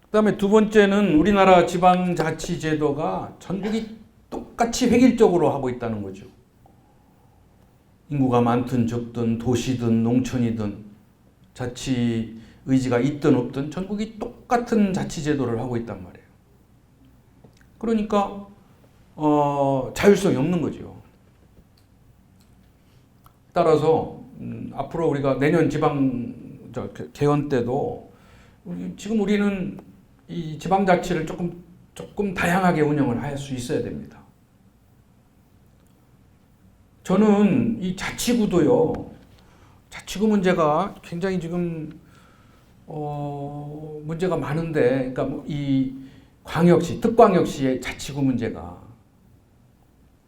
[SPEAKER 1] 그 다음에 두 번째는 우리나라 지방자치제도가 전국이 똑같이 획일적으로 하고 있다는 거죠. 인구가 많든 적든 도시든 농촌이든 자치 의지가 있든 없든 전국이 똑같은 자치제도를 하고 있단 말이에요. 그러니까 자율성이 없는 거죠. 따라서 앞으로 우리가 내년 개헌 때도 지금 우리는 이 지방자치를 조금 다양하게 운영을 할 수 있어야 됩니다. 저는 이 자치구도요, 자치구 문제가 굉장히 지금 문제가 많은데, 그러니까 이 광역시, 특광역시의 자치구 문제가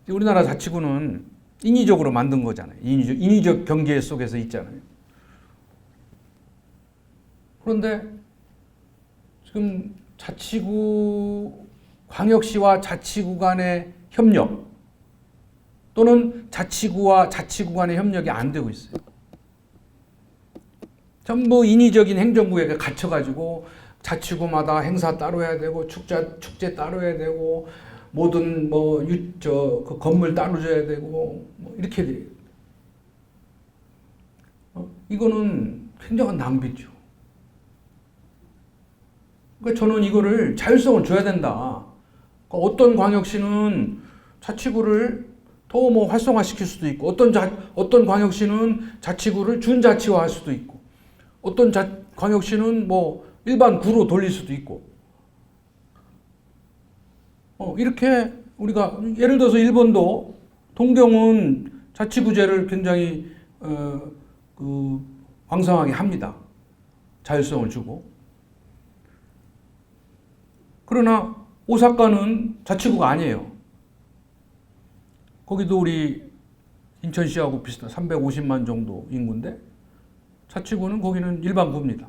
[SPEAKER 1] 우리나라 자치구는 인위적으로 만든 거잖아요. 인위적 경제 속에서 있잖아요. 그런데 지금 자치구, 광역시와 자치구 간의 협력 또는 자치구와 자치구 간의 협력이 안 되고 있어요. 전부 인위적인 행정구역에 갇혀가지고 자치구마다 행사 따로 해야 되고 축제 따로 해야 되고 모든 그 건물 따로 줘야 되고 이렇게 돼요. 이거는 굉장한 낭비죠. 그러니까 저는 이거를 자율성을 줘야 된다. 그러니까 어떤 광역시는 자치구를 더 활성화시킬 수도 있고, 어떤 광역시는 자치구를 준자치화할 수도 있고, 어떤 광역시는 일반 구로 돌릴 수도 있고, 이렇게 우리가 예를 들어서 일본도 동경은 자치구제를 굉장히 왕성하게 합니다. 자율성을 주고. 그러나 오사카는 자치구가 아니에요. 거기도 우리 인천시하고 비슷한 350만 정도 인구인데 자치구는 거기는 일반구입니다.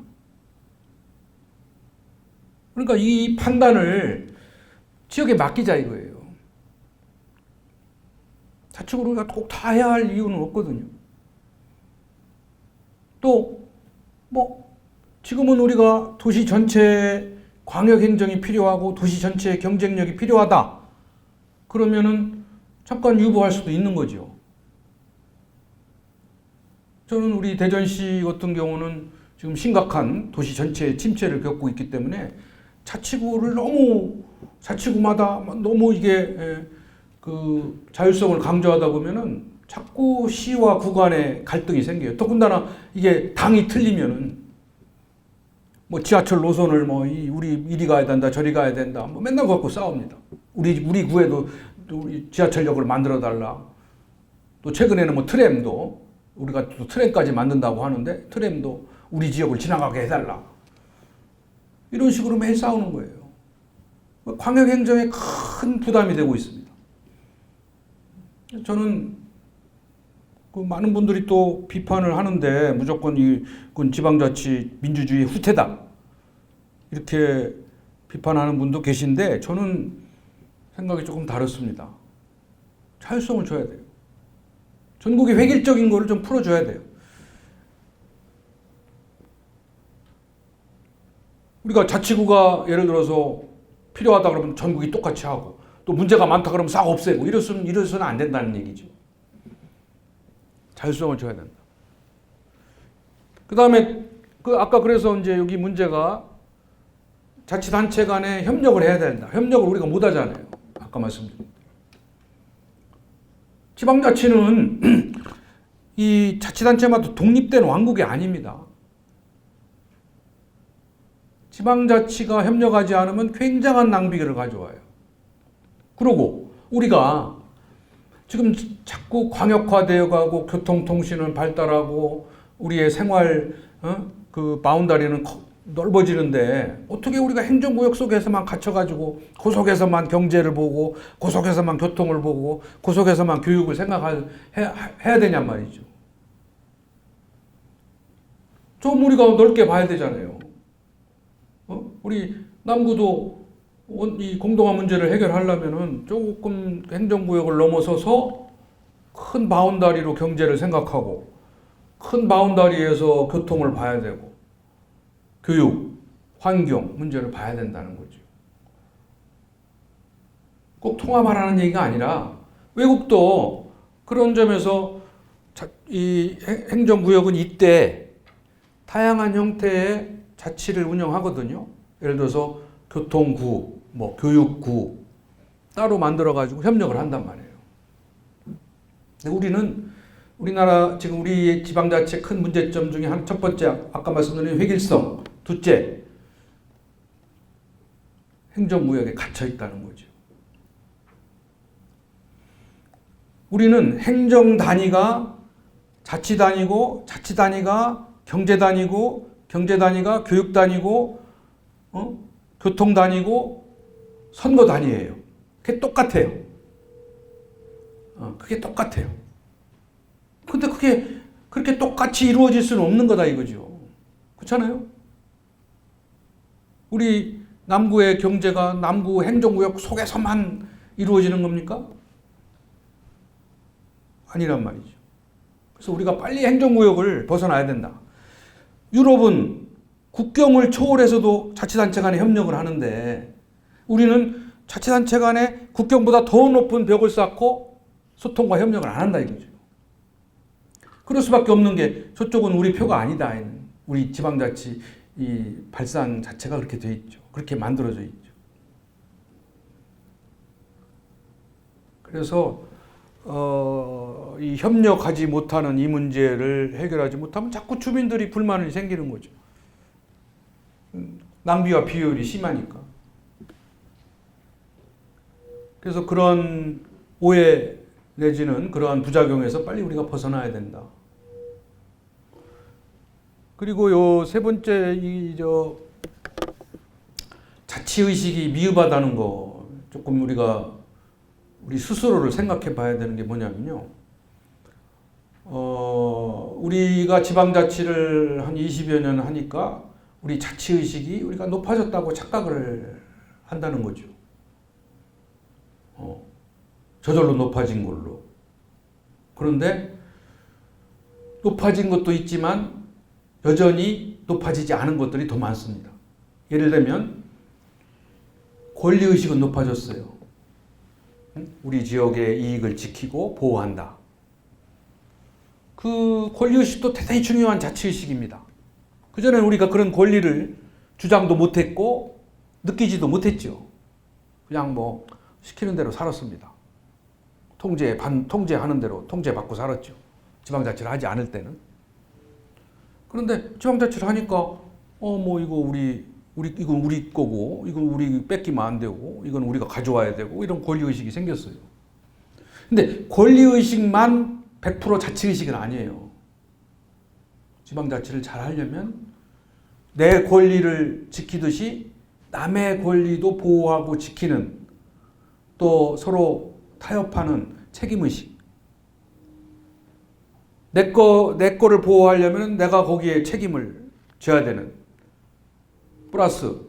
[SPEAKER 1] 그러니까 이 판단을 지역에 맡기자 이거예요. 자치구를 우리가 꼭 다 해야 할 이유는 없거든요. 또 지금은 우리가 도시 전체에 광역행정이 필요하고 도시 전체의 경쟁력이 필요하다. 그러면은 잠깐 유보할 수도 있는 거죠. 저는 우리 대전시 같은 경우는 지금 심각한 도시 전체의 침체를 겪고 있기 때문에 자치구마다 너무 이게 자율성을 강조하다 보면은 자꾸 시와 구 간에 갈등이 생겨요. 더군다나 이게 당이 틀리면은 지하철 노선을 우리 이리 가야 된다 저리 가야 된다 맨날 갖고 싸웁니다. 우리 구에도 우리 지하철역을 만들어 달라. 또 최근에는 트램도 우리가 또 트램까지 만든다고 하는데 트램도 우리 지역을 지나가게 해달라. 이런 식으로 매일 싸우는 거예요. 광역 행정에 큰 부담이 되고 있습니다. 저는 많은 분들이 또 비판을 하는데 무조건 이건 지방자치 민주주의 후퇴다 이렇게 비판하는 분도 계신데 저는 생각이 조금 다릅니다. 자율성을 줘야 돼요. 전국의 획일적인 거를 좀 풀어줘야 돼요. 우리가 자치구가 예를 들어서 필요하다 그러면 전국이 똑같이 하고 또 문제가 많다 그러면 싹 없애고 이래서는 안 된다는 얘기죠. 자율성을 줘야 된다. 그 다음에 아까 그래서 이제 여기 문제가 자치단체 간에 협력을 해야 된다. 협력을 우리가 못 하잖아요. 아까 말씀드린. 지방자치는 이 자치단체마다 독립된 왕국이 아닙니다. 지방자치가 협력하지 않으면 굉장한 낭비를 가져와요. 그리고 우리가 지금 자꾸 광역화되어 가고 교통통신은 발달하고 우리의 생활 바운다리는 넓어지는데 어떻게 우리가 행정구역 속에서만 갇혀가지고 그 속에서만 경제를 보고 그 속에서만 교통을 보고 그 속에서만 교육을 해야 되냔 말이죠. 좀 우리가 넓게 봐야 되잖아요. 우리 남구도 이 공동화 문제를 해결하려면은 조금 행정구역을 넘어서서 큰 바운다리로 경제를 생각하고 큰 바운다리에서 교통을 봐야 되고 교육, 환경 문제를 봐야 된다는 거죠. 꼭 통합하라는 얘기가 아니라 외국도 그런 점에서 이 행정구역은 이때 다양한 형태의 자치를 운영하거든요. 예를 들어서 교통구, 교육구 따로 만들어가지고 협력을 한단 말이에요. 근데 우리나라 지금 우리 지방자치의 큰 문제점 중에 첫 번째 아까 말씀드린 획일성, 둘째 행정구역에 갇혀 있다는 거죠. 우리는 행정 단위가 자치 단위고 자치 단위가 경제 단위고 경제 단위가 교육 단위고 교통 단위고 선거 단위예요. 그게 똑같아요. 그게 똑같아요. 근데 그게 그렇게 똑같이 이루어질 수는 없는 거다 이거죠. 그렇잖아요? 우리 남구의 경제가 남구 행정구역 속에서만 이루어지는 겁니까? 아니란 말이죠. 그래서 우리가 빨리 행정구역을 벗어나야 된다. 유럽은 국경을 초월해서도 자치단체 간에 협력을 하는데 우리는 자치단체 간에 국경보다 더 높은 벽을 쌓고 소통과 협력을 안 한다 이거죠. 그럴 수밖에 없는 게 저쪽은 우리 표가 아니다. 우리 지방자치 이 발상 자체가 그렇게 돼 있죠. 그렇게 만들어져 있죠. 그래서 이 협력하지 못하는 이 문제를 해결하지 못하면 자꾸 주민들이 불만이 생기는 거죠. 낭비와 비효율이 심하니까. 그래서 그런 오해 내지는 그러한 부작용에서 빨리 우리가 벗어나야 된다. 그리고 요 세 번째 자치의식이 미흡하다는 거 조금 우리 스스로를 생각해 봐야 되는 게 뭐냐면요. 우리가 지방자치를 한 20여 년 하니까 우리 자치의식이 우리가 높아졌다고 착각을 한다는 거죠. 저절로 높아진 걸로. 그런데 높아진 것도 있지만 여전히 높아지지 않은 것들이 더 많습니다. 예를 들면 권리의식은 높아졌어요. 우리 지역의 이익을 지키고 보호한다. 그 권리의식도 대단히 중요한 자치의식입니다. 그전에 우리가 그런 권리를 주장도 못했고 느끼지도 못했죠. 그냥 뭐 시키는 대로 살았습니다. 통제하는 대로 통제받고 살았죠. 지방자치를 하지 않을 때는. 그런데 지방자치를 하니까 이건 우리 거고 이건 우리 뺏기면 안 되고 이건 우리가 가져와야 되고 이런 권리의식이 생겼어요. 근데 권리의식만 100% 자치의식은 아니에요. 지방자치를 잘 하려면 내 권리를 지키듯이 남의 권리도 보호하고 지키는 또 서로 타협하는 책임의식. 내 거를 보호하려면 내가 거기에 책임을 져야 되는. 플러스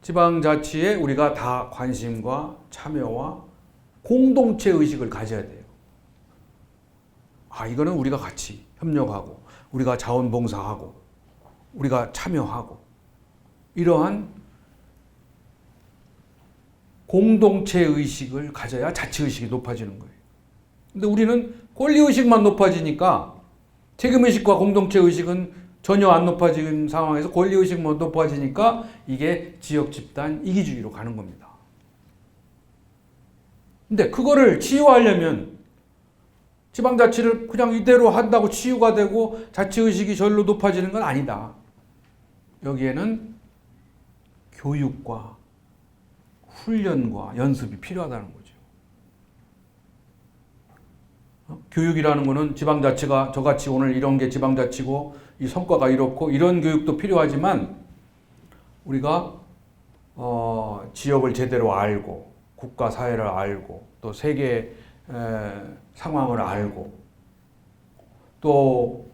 [SPEAKER 1] 지방자치에 우리가 다 관심과 참여와 공동체 의식을 가져야 돼요. 이거는 우리가 같이 협력하고 우리가 자원봉사하고 우리가 참여하고 이러한 공동체 의식을 가져야 자치의식이 높아지는 거예요. 근데 우리는 권리의식만 높아지니까 책임의식과 공동체 의식은 전혀 안 높아진 상황에서 권리의식만 높아지니까 이게 지역 집단 이기주의로 가는 겁니다. 근데 그거를 치유하려면 지방자치를 그냥 이대로 한다고 치유가 되고 자치의식이 절로 높아지는 건 아니다. 여기에는 교육과 훈련과 연습이 필요하다는 거죠. 교육이라는 거는 지방자치가 저같이 오늘 이런 게 지방자치고 이 성과가 이렇고 이런 교육도 필요하지만 우리가 지역을 제대로 알고 국가 사회를 알고 또 세계 상황을 알고 또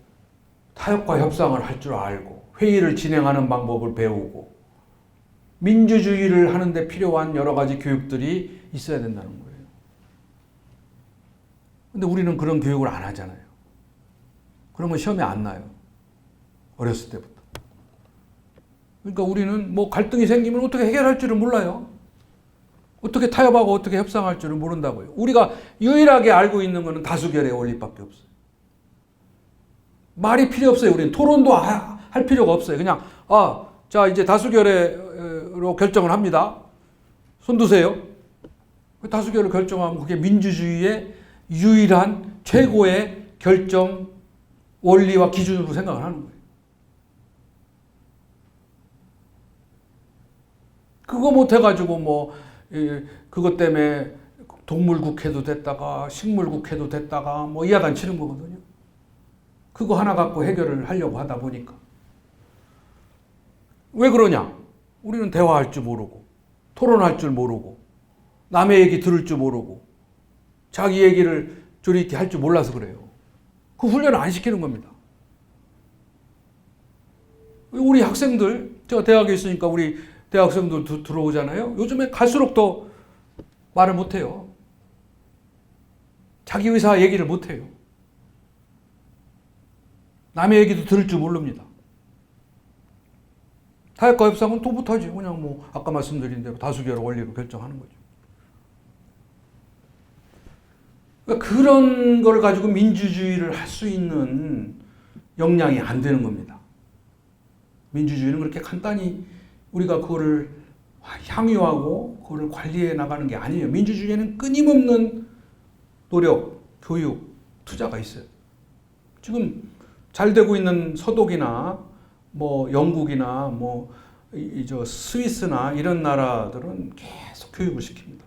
[SPEAKER 1] 타협과 협상을 할 줄 알고 회의를 진행하는 방법을 배우고 민주주의를 하는데 필요한 여러 가지 교육들이 있어야 된다는 거예요. 근데 우리는 그런 교육을 안 하잖아요. 그런 건 시험에 안 나요. 어렸을 때부터. 그러니까 우리는 뭐 갈등이 생기면 어떻게 해결할 줄을 몰라요. 어떻게 타협하고 어떻게 협상할 줄을 모른다고요. 우리가 유일하게 알고 있는 것은 다수결의 원리밖에 없어요. 말이 필요 없어요. 우리는 토론도 할 필요가 없어요. 그냥 자 이제 다수결로 결정을 합니다. 손 드세요. 다수결을 결정하면 그게 민주주의의 유일한 최고의 결정 원리와 기준으로 생각을 하는 거예요. 그거 못해가지고 그것 때문에 동물국회도 됐다가 식물국회도 됐다가 이하단 치는 거거든요. 그거 하나 갖고 해결을 하려고 하다 보니까. 왜 그러냐? 우리는 대화할 줄 모르고 토론할 줄 모르고 남의 얘기 들을 줄 모르고 자기 얘기를 저리 이렇게 할 줄 몰라서 그래요. 그 훈련을 안 시키는 겁니다. 우리 학생들, 제가 대학에 있으니까 우리 대학생들 들어오잖아요. 요즘에 갈수록 더 말을 못해요. 자기 의사 얘기를 못해요. 남의 얘기도 들을 줄 모릅니다. 타협과 협상은 또 못하죠. 그냥 뭐 아까 말씀드린 대로 다수결 원리로 결정하는 거죠. 그러니까 그런 걸 가지고 민주주의를 할 수 있는 역량이 안 되는 겁니다. 민주주의는 그렇게 간단히 우리가 그거를 향유하고 그거를 관리해 나가는 게 아니에요. 민주주의에는 끊임없는 노력, 교육, 투자가 있어요. 지금 잘 되고 있는 서독이나 뭐 영국이나 뭐 저 스위스나 이런 나라들은 계속 교육을 시킵니다.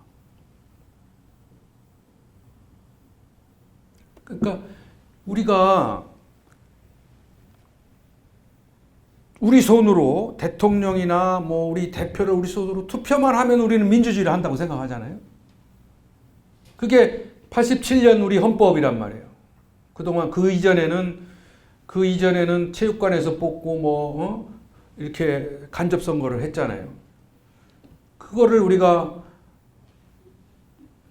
[SPEAKER 1] 그러니까 우리가 우리 손으로 대통령이나 뭐 우리 대표를 우리 손으로 투표만 하면 우리는 민주주의를 한다고 생각하잖아요. 그게 87년 우리 헌법이란 말이에요. 그동안 그 이전에는 체육관에서 뽑고 뭐 이렇게 간접 선거를 했잖아요. 그거를 우리가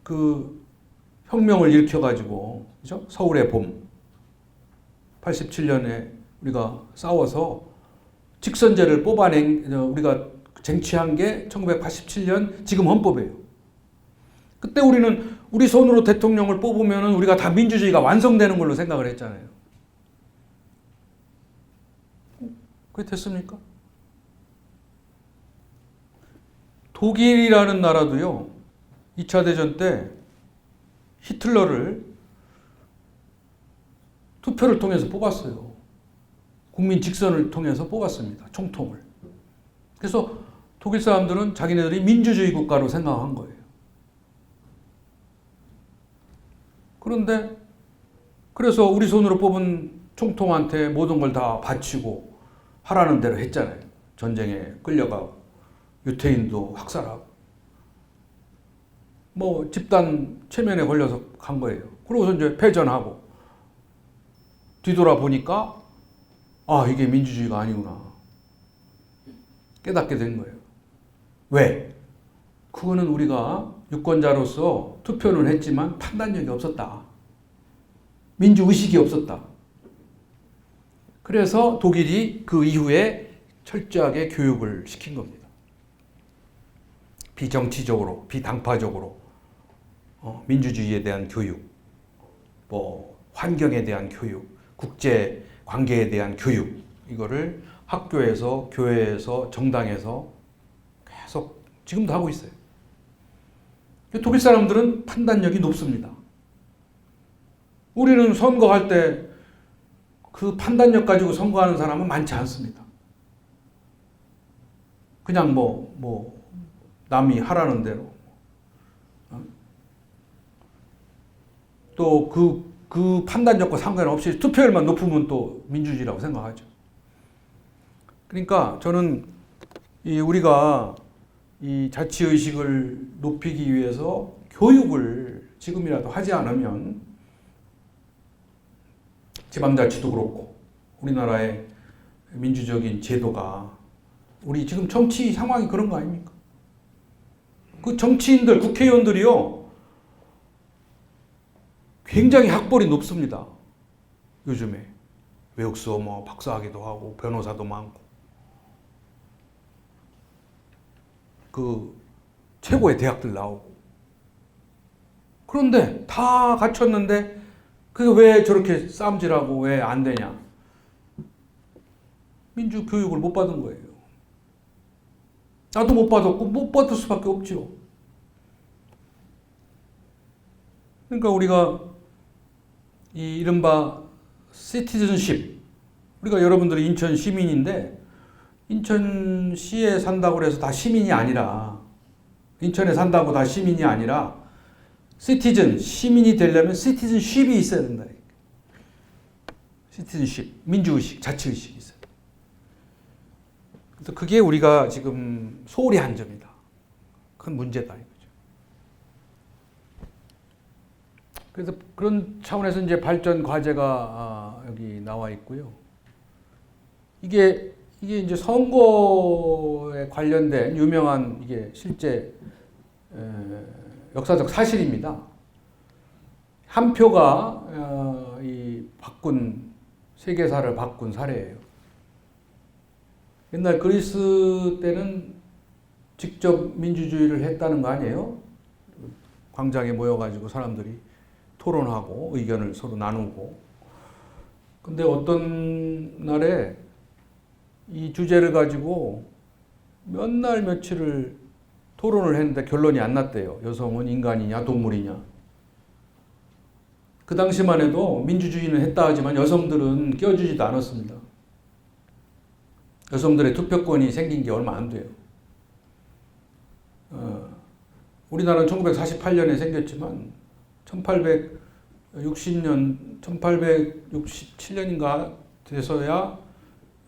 [SPEAKER 1] 그 혁명을 일으켜 가지고 그죠? 서울의 봄 87년에 우리가 싸워서 직선제를 뽑아낸 우리가 쟁취한 게 1987년 지금 헌법이에요. 그때 우리는 우리 손으로 대통령을 뽑으면 우리가 다 민주주의가 완성되는 걸로 생각을 했잖아요. 그게 됐습니까? 독일이라는 나라도요. 2차 대전 때 히틀러를 투표를 통해서 뽑았어요. 국민 직선을 통해서 뽑았습니다. 총통을. 그래서 독일 사람들은 자기네들이 민주주의 국가로 생각한 거예요. 그런데 그래서 우리 손으로 뽑은 총통한테 모든 걸 다 바치고 하라는 대로 했잖아요. 전쟁에 끌려가고 유태인도 학살하고 뭐 집단 체면에 걸려서 간 거예요. 그러고서 이제 패전하고 뒤돌아보니까 아 이게 민주주의가 아니구나 깨닫게 된 거예요. 왜? 그거는 우리가 유권자로서 투표는 했지만 판단력이 없었다. 민주의식이 없었다. 그래서 독일이 그 이후에 철저하게 교육을 시킨 겁니다. 비정치적으로, 비당파적으로 민주주의에 대한 교육, 뭐 환경에 대한 교육, 국제 관계에 대한 교육 이거를 학교에서, 교회에서, 정당에서 계속 지금도 하고 있어요. 독일 사람들은 판단력이 높습니다. 우리는 선거할 때 그 판단력 가지고 선거하는 사람은 많지 않습니다. 그냥 뭐 남이 하라는 대로 또 그 판단력과 상관없이 투표율만 높으면 또 민주주의라고 생각하죠. 그러니까 저는 우리가 이 자치의식을 높이기 위해서 교육을 지금이라도 하지 않으면 지방자치도 그렇고 우리나라의 민주적인 제도가 우리 지금 정치 상황이 그런 거 아닙니까? 그 정치인들, 국회의원들이요 굉장히 학벌이 높습니다. 요즘에 외국서 뭐 박사학위도 하고 변호사도 많고 그 최고의 대학들 나오고 그런데 다 갖췄는데 그게 왜 저렇게 싸움질하고 왜 안 되냐? 민주 교육을 못 받은 거예요. 나도 못 받았고 못 받을 수밖에 없죠. 그러니까 우리가 이 이른바 시티즌십 우리가 여러분들이 인천 시민인데 인천시에 산다고 해서 다 시민이 아니라 인천에 산다고 다 시민이 아니라 시티즌, 시민이 되려면 시티즌십이 있어야 된다. 시티즌십, 민주의식, 자치의식이 있어요. 그래서 그게 우리가 지금 소홀히 한 점이다. 큰 문제다. 이거죠. 그래서 그런 차원에서 이제 발전 과제가 여기 나와 있고요. 이게 이제 선거에 관련된 유명한 이게 실제 역사적 사실입니다. 한 표가 이 세계사를 바꾼 사례예요. 옛날 그리스 때는 직접 민주주의를 했다는 거 아니에요? 광장에 모여가지고 사람들이 토론하고 의견을 서로 나누고. 근데 어떤 날에 이 주제를 가지고 몇 날 며칠을 토론을 했는데 결론이 안 났대요. 여성은 인간이냐 동물이냐. 그 당시만 해도 민주주의는 했다 하지만 여성들은 껴주지도 않았습니다. 여성들의 투표권이 생긴 게 얼마 안 돼요. 우리나라는 1948년에 생겼지만 1867년인가 돼서야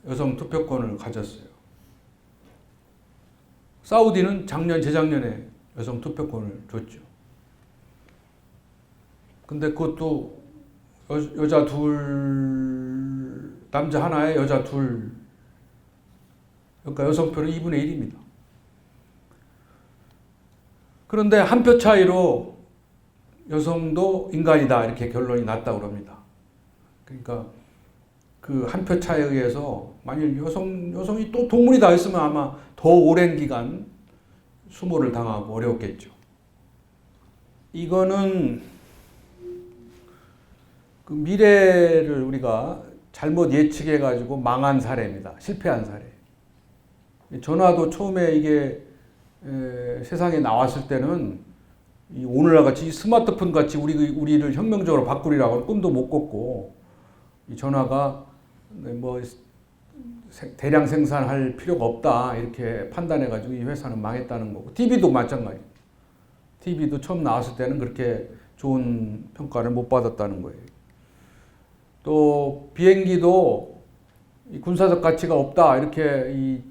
[SPEAKER 1] 여성 투표권을 가졌어요. 사우디는 재작년에 여성 투표권을 줬죠. 근데 그것도 여자 둘, 남자 하나에 여자 둘, 그러니까 여성표는 2분의 1입니다. 그런데 한 표 차이로 여성도 인간이다 이렇게 결론이 났다고 합니다. 그러니까 그 한 표 차이에 의해서 만일 여성이 또 동물이다 했으면 아마 더 오랜 기간 수모를 당하고 어려웠겠죠. 이거는 그 미래를 우리가 잘못 예측해가지고 망한 사례입니다. 실패한 사례. 전화도 처음에 이게 세상에 나왔을 때는 오늘날 같이 스마트폰 같이 우리를 혁명적으로 바꾸리라고 꿈도 못 꿨고, 이 전화가 뭐 대량 생산할 필요가 없다 이렇게 판단해가지고 이 회사는 망했다는 거고, TV도 마찬가지예요. TV도 처음 나왔을 때는 그렇게 좋은 평가를 못 받았다는 거예요. 또 비행기도 군사적 가치가 없다 이렇게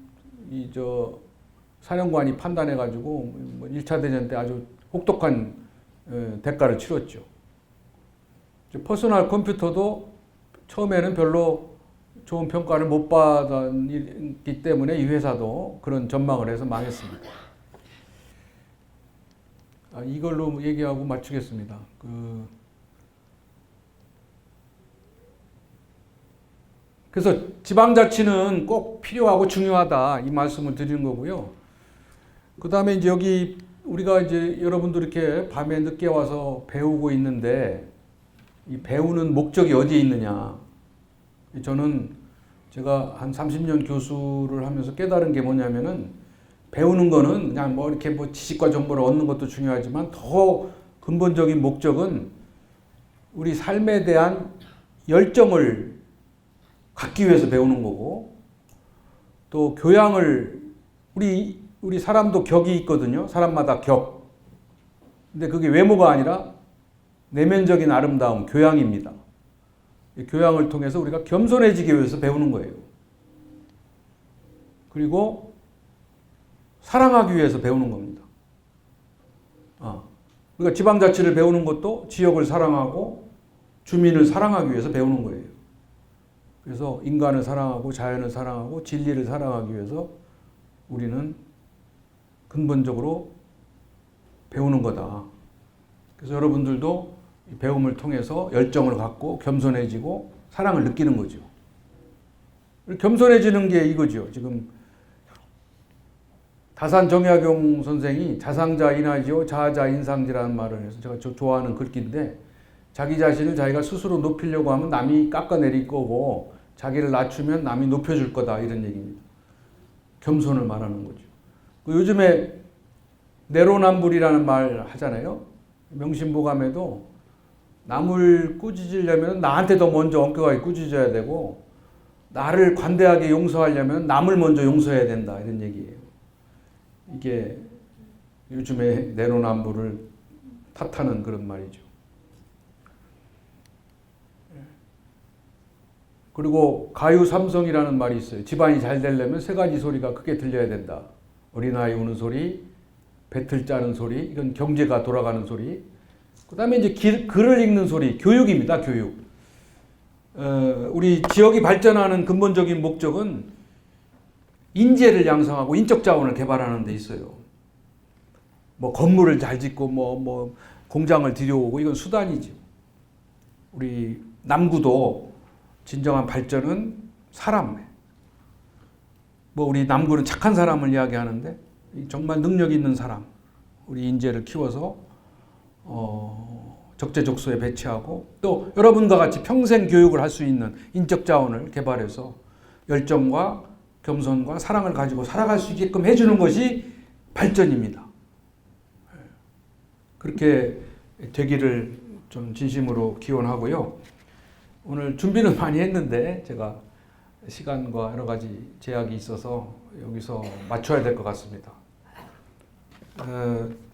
[SPEAKER 1] 사령관이 판단해가지고 1차 대전 때 아주 혹독한 대가를 치렀죠. 퍼스널 컴퓨터도 처음에는 별로 좋은 평가를 못 받았기 때문에 이 회사도 그런 전망을 해서 망했습니다. 이걸로 얘기하고 마치겠습니다. 그래서 지방자치는 꼭 필요하고 중요하다 이 말씀을 드리는 거고요. 그 다음에 이제 여기 우리가 이제 여러분들 이렇게 밤에 늦게 와서 배우고 있는데 이 배우는 목적이 어디에 있느냐. 저는 제가 한 30년 교수를 하면서 깨달은 게 뭐냐면은 배우는 거는 그냥 뭐 이렇게 뭐 지식과 정보를 얻는 것도 중요하지만 더 근본적인 목적은 우리 삶에 대한 열정을 갖기 위해서 배우는 거고, 또 교양을 우리 사람도 격이 있거든요. 사람마다 격. 근데 그게 외모가 아니라 내면적인 아름다움, 교양입니다. 이 교양을 통해서 우리가 겸손해지기 위해서 배우는 거예요. 그리고 사랑하기 위해서 배우는 겁니다. 우리가 지방자치를 배우는 것도 지역을 사랑하고 주민을 사랑하기 위해서 배우는 거예요. 그래서 인간을 사랑하고 자연을 사랑하고 진리를 사랑하기 위해서 우리는 근본적으로 배우는 거다. 그래서 여러분들도 배움을 통해서 열정을 갖고 겸손해지고 사랑을 느끼는 거죠. 겸손해지는 게 이거죠. 지금 다산 정약용 선생이 자상자 인하지요 자아자 인상지라는 말을 해서 제가 좋아하는 글귀인데, 자기 자신을 자기가 스스로 높이려고 하면 남이 깎아내릴 거고 자기를 낮추면 남이 높여줄 거다 이런 얘기입니다. 겸손을 말하는 거죠. 요즘에 내로남불이라는 말 하잖아요. 명심보감에도 남을 꾸짖으려면 나한테 더 먼저 엄격하게 꾸짖어야 되고, 나를 관대하게 용서하려면 남을 먼저 용서해야 된다 이런 얘기예요. 이게 요즘에 내로남불을 탓하는 그런 말이죠. 그리고 가유삼성이라는 말이 있어요. 집안이 잘 되려면 세 가지 소리가 크게 들려야 된다. 어린아이 우는 소리, 배틀 짜는 소리, 이건 경제가 돌아가는 소리, 그다음에 이제 글을 읽는 소리, 교육입니다. 교육. 우리 지역이 발전하는 근본적인 목적은 인재를 양성하고 인적 자원을 개발하는 데 있어요. 뭐 건물을 잘 짓고 뭐 공장을 들여오고 이건 수단이죠. 우리 남구도 진정한 발전은 사람. 뭐 우리 남구는 착한 사람을 이야기하는데 정말 능력 있는 사람, 우리 인재를 키워서 적재적소에 배치하고 또 여러분과 같이 평생 교육을 할 수 있는 인적 자원을 개발해서 열정과 겸손과 사랑을 가지고 살아갈 수 있게끔 해주는 것이 발전입니다. 그렇게 되기를 좀 진심으로 기원하고요. 오늘 준비는 많이 했는데 제가 시간과 여러 가지 제약이 있어서 여기서 맞춰야 될 것 같습니다.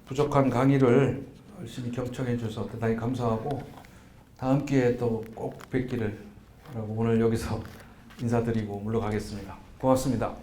[SPEAKER 1] 부족한 강의를 열심히 경청해 주셔서 대단히 감사하고 다음 기회에 또 꼭 뵙기를 바라고 오늘 여기서 인사드리고 물러가겠습니다. 고맙습니다.